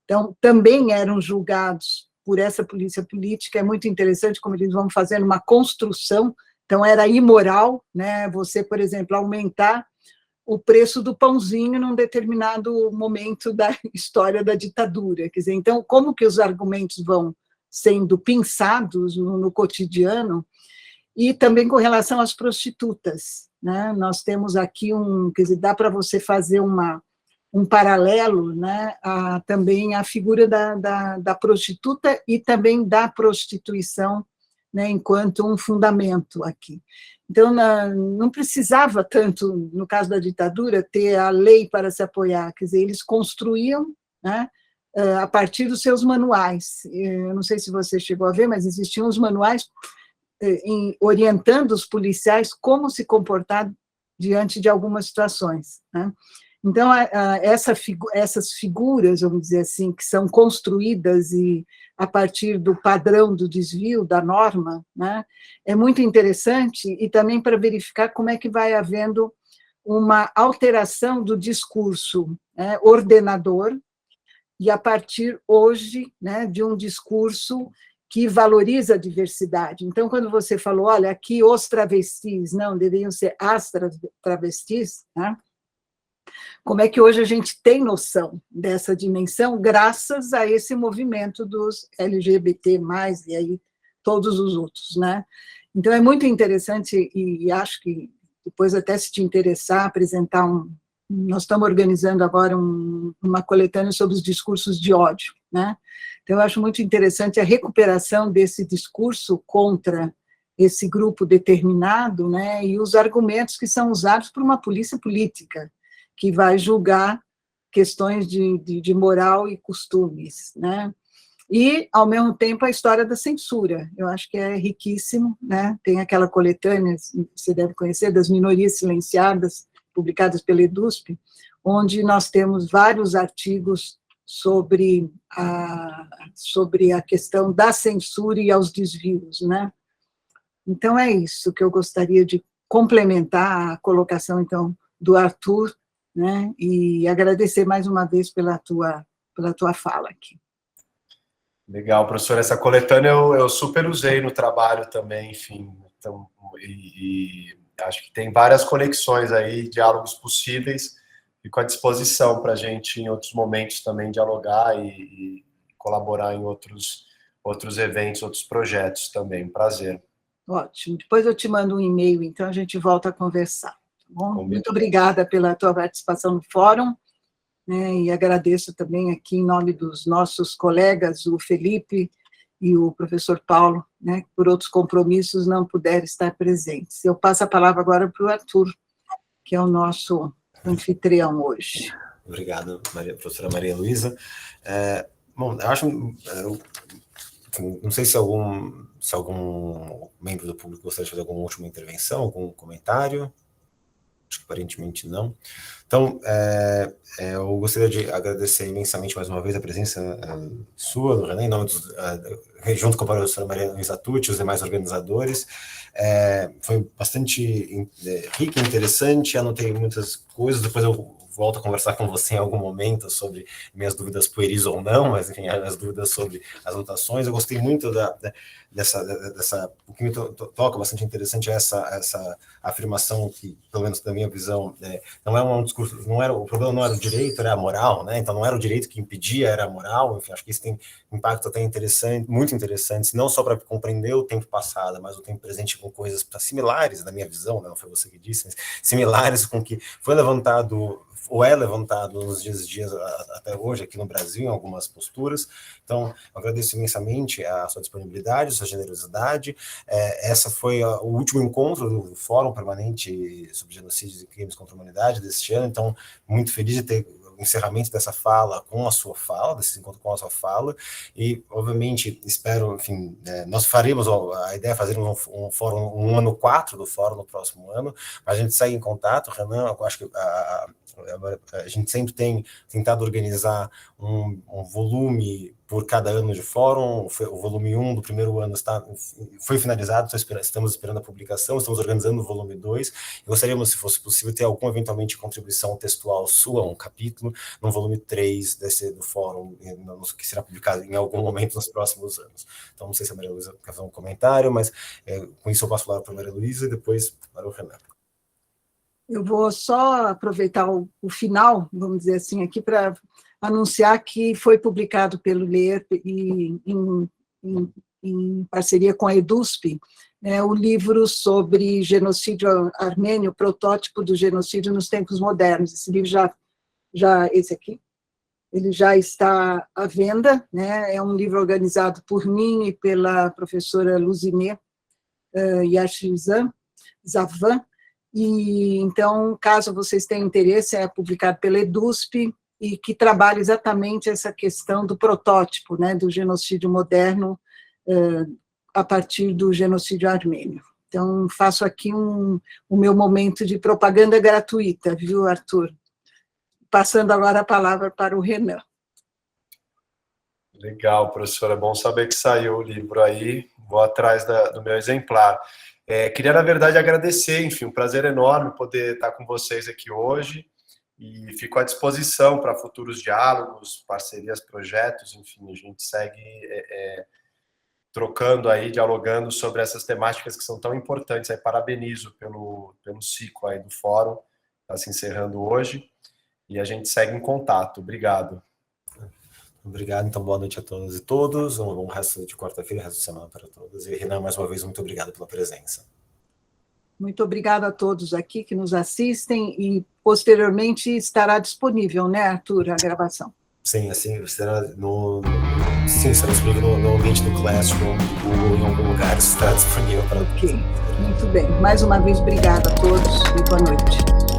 [SPEAKER 3] então também eram julgados por essa polícia política. É muito interessante como eles vão fazendo uma construção. Então, era imoral, né? Você, por exemplo, aumentar o preço do pãozinho num determinado momento da história da ditadura. Quer dizer, então, como que os argumentos vão sendo pensados no cotidiano, e também com relação às prostitutas, né? Nós temos aqui quer dizer, dá para você fazer um paralelo, né, também a figura da prostituta e também da prostituição, né, enquanto um fundamento aqui. Então, não precisava tanto, no caso da ditadura, ter a lei para se apoiar, quer dizer, eles construíam, né, a partir dos seus manuais. Eu não sei se você chegou a ver, mas existiam os manuais orientando os policiais como se comportar diante de algumas situações, né? Então, essas figuras, vamos dizer assim, que são construídas a partir do padrão do desvio, da norma, né, é muito interessante, e também para verificar como é que vai havendo uma alteração do discurso, né, ordenador, e a partir hoje, né, de um discurso que valoriza a diversidade. Então, quando você falou, olha, aqui os travestis, não, deveriam ser as travestis, né? Como é que hoje a gente tem noção dessa dimensão graças a esse movimento dos LGBT+, e aí todos os outros, né? Então, é muito interessante, e acho que depois até se te interessar, apresentar nós estamos organizando agora uma coletânea sobre os discursos de ódio, né? Então, eu acho muito interessante a recuperação desse discurso contra esse grupo determinado, né? E os argumentos que são usados por uma polícia política, que vai julgar questões de moral e costumes, né? E, ao mesmo tempo, a história da censura. Eu acho que é riquíssimo, né? Tem aquela coletânea, você deve conhecer, das minorias silenciadas, publicadas pela EDUSP, onde nós temos vários artigos sobre a questão da censura e aos desvios, né? Então, é isso que eu gostaria de complementar a colocação, então, do Arthur, né, e agradecer mais uma vez pela tua fala aqui.
[SPEAKER 2] Legal, professor. Essa coletânea eu super usei no trabalho também, enfim. Então, e acho que tem várias conexões aí, diálogos possíveis, e com a disposição para a gente, em outros momentos, também dialogar e colaborar em outros eventos, outros projetos também. Prazer.
[SPEAKER 3] Ótimo. Depois eu te mando um e-mail, então a gente volta a conversar. Bom, muito obrigada pela tua participação no fórum, né, e agradeço também aqui em nome dos nossos colegas, o Felipe e o professor Paulo, né, por outros compromissos não puderam estar presentes. Eu passo a palavra agora para o Arthur, que é o nosso anfitrião hoje.
[SPEAKER 1] Obrigado, professora Maria Luísa. Bom, eu acho... não sei se algum membro do público gostaria de fazer alguma última intervenção, algum comentário. Acho que aparentemente não. Então, eu gostaria de agradecer imensamente mais uma vez a presença sua, do Renan, em nome junto com a professora Maria Luísa Tucci, os demais organizadores. Foi bastante rico e interessante, anotei muitas coisas, depois eu volto a conversar com você em algum momento sobre minhas dúvidas pueris ou não, mas, enfim, as dúvidas sobre as anotações. Eu gostei muito dessa o que me toca bastante interessante é essa afirmação que, pelo menos da minha visão, não é um discurso, o problema não era o direito, era a moral, né? Então não era o direito que impedia, era a moral. Enfim, acho que isso tem um impacto até interessante, muito muito interessantes, não só para compreender o tempo passado, mas o tempo presente com coisas similares, na minha visão, né, não foi você que disse, mas similares com o que foi levantado ou é levantado nos dias até hoje aqui no Brasil, em algumas posturas. Então, eu agradeço imensamente a sua disponibilidade, a sua generosidade. Essa foi o último encontro do Fórum Permanente sobre Genocídios e Crimes contra a Humanidade deste ano, então, muito feliz de ter o encerramento dessa fala com a sua fala, desse encontro com a sua fala, e, obviamente, espero, enfim, nós faremos, a ideia é fazer um fórum, um ano 4 do fórum no próximo ano, mas a gente segue em contato, Renan, eu acho que a gente sempre tem tentado organizar um volume por cada ano de fórum. O volume 1 do primeiro ano foi finalizado, estamos esperando a publicação, estamos organizando o volume 2, e gostaríamos, se fosse possível, ter alguma, eventualmente, contribuição textual sua, um capítulo, no volume 3 do fórum, que será publicado em algum momento nos próximos anos. Então, não sei se a Maria Luísa quer fazer um comentário, mas com isso eu passo falar para a Maria Luísa e depois para o Renan.
[SPEAKER 3] Eu vou só aproveitar o final, vamos dizer assim, aqui para anunciar que foi publicado pelo LER em parceria com a EDUSP, o livro sobre genocídio armênio, protótipo do genocídio nos tempos modernos. Esse livro esse aqui, ele já está à venda, né? É um livro organizado por mim e pela professora Luzimé Yashizan Zavan. E, então, caso vocês tenham interesse, é publicado pela EDUSP, e que trabalha exatamente essa questão do protótipo, né, do genocídio moderno a partir do genocídio armênio. Então, faço aqui o meu momento de propaganda gratuita, viu, Arthur? Passando agora a palavra para o Renan.
[SPEAKER 2] Legal, professora, é bom saber que saiu o livro aí, vou atrás do meu exemplar. Queria, na verdade, agradecer, enfim, um prazer enorme poder estar com vocês aqui hoje, e fico à disposição para futuros diálogos, parcerias, projetos, enfim, a gente segue trocando aí, dialogando sobre essas temáticas que são tão importantes. Aí, parabenizo pelo ciclo aí do fórum, está se encerrando hoje, e a gente segue em contato. Obrigado.
[SPEAKER 1] Obrigado, então, boa noite a todas e todos, um bom resto de quarta-feira, resto de semana para todos, e Renan, mais uma vez, muito obrigado pela presença.
[SPEAKER 3] Muito obrigada a todos aqui que nos assistem, e posteriormente estará disponível, né, Arthur, a gravação?
[SPEAKER 1] Sim, assim, será disponível no ambiente do Classroom, ou em algum lugar, estará disponível para...
[SPEAKER 3] Ok, muito bem. Mais uma vez, obrigada a todos e boa noite.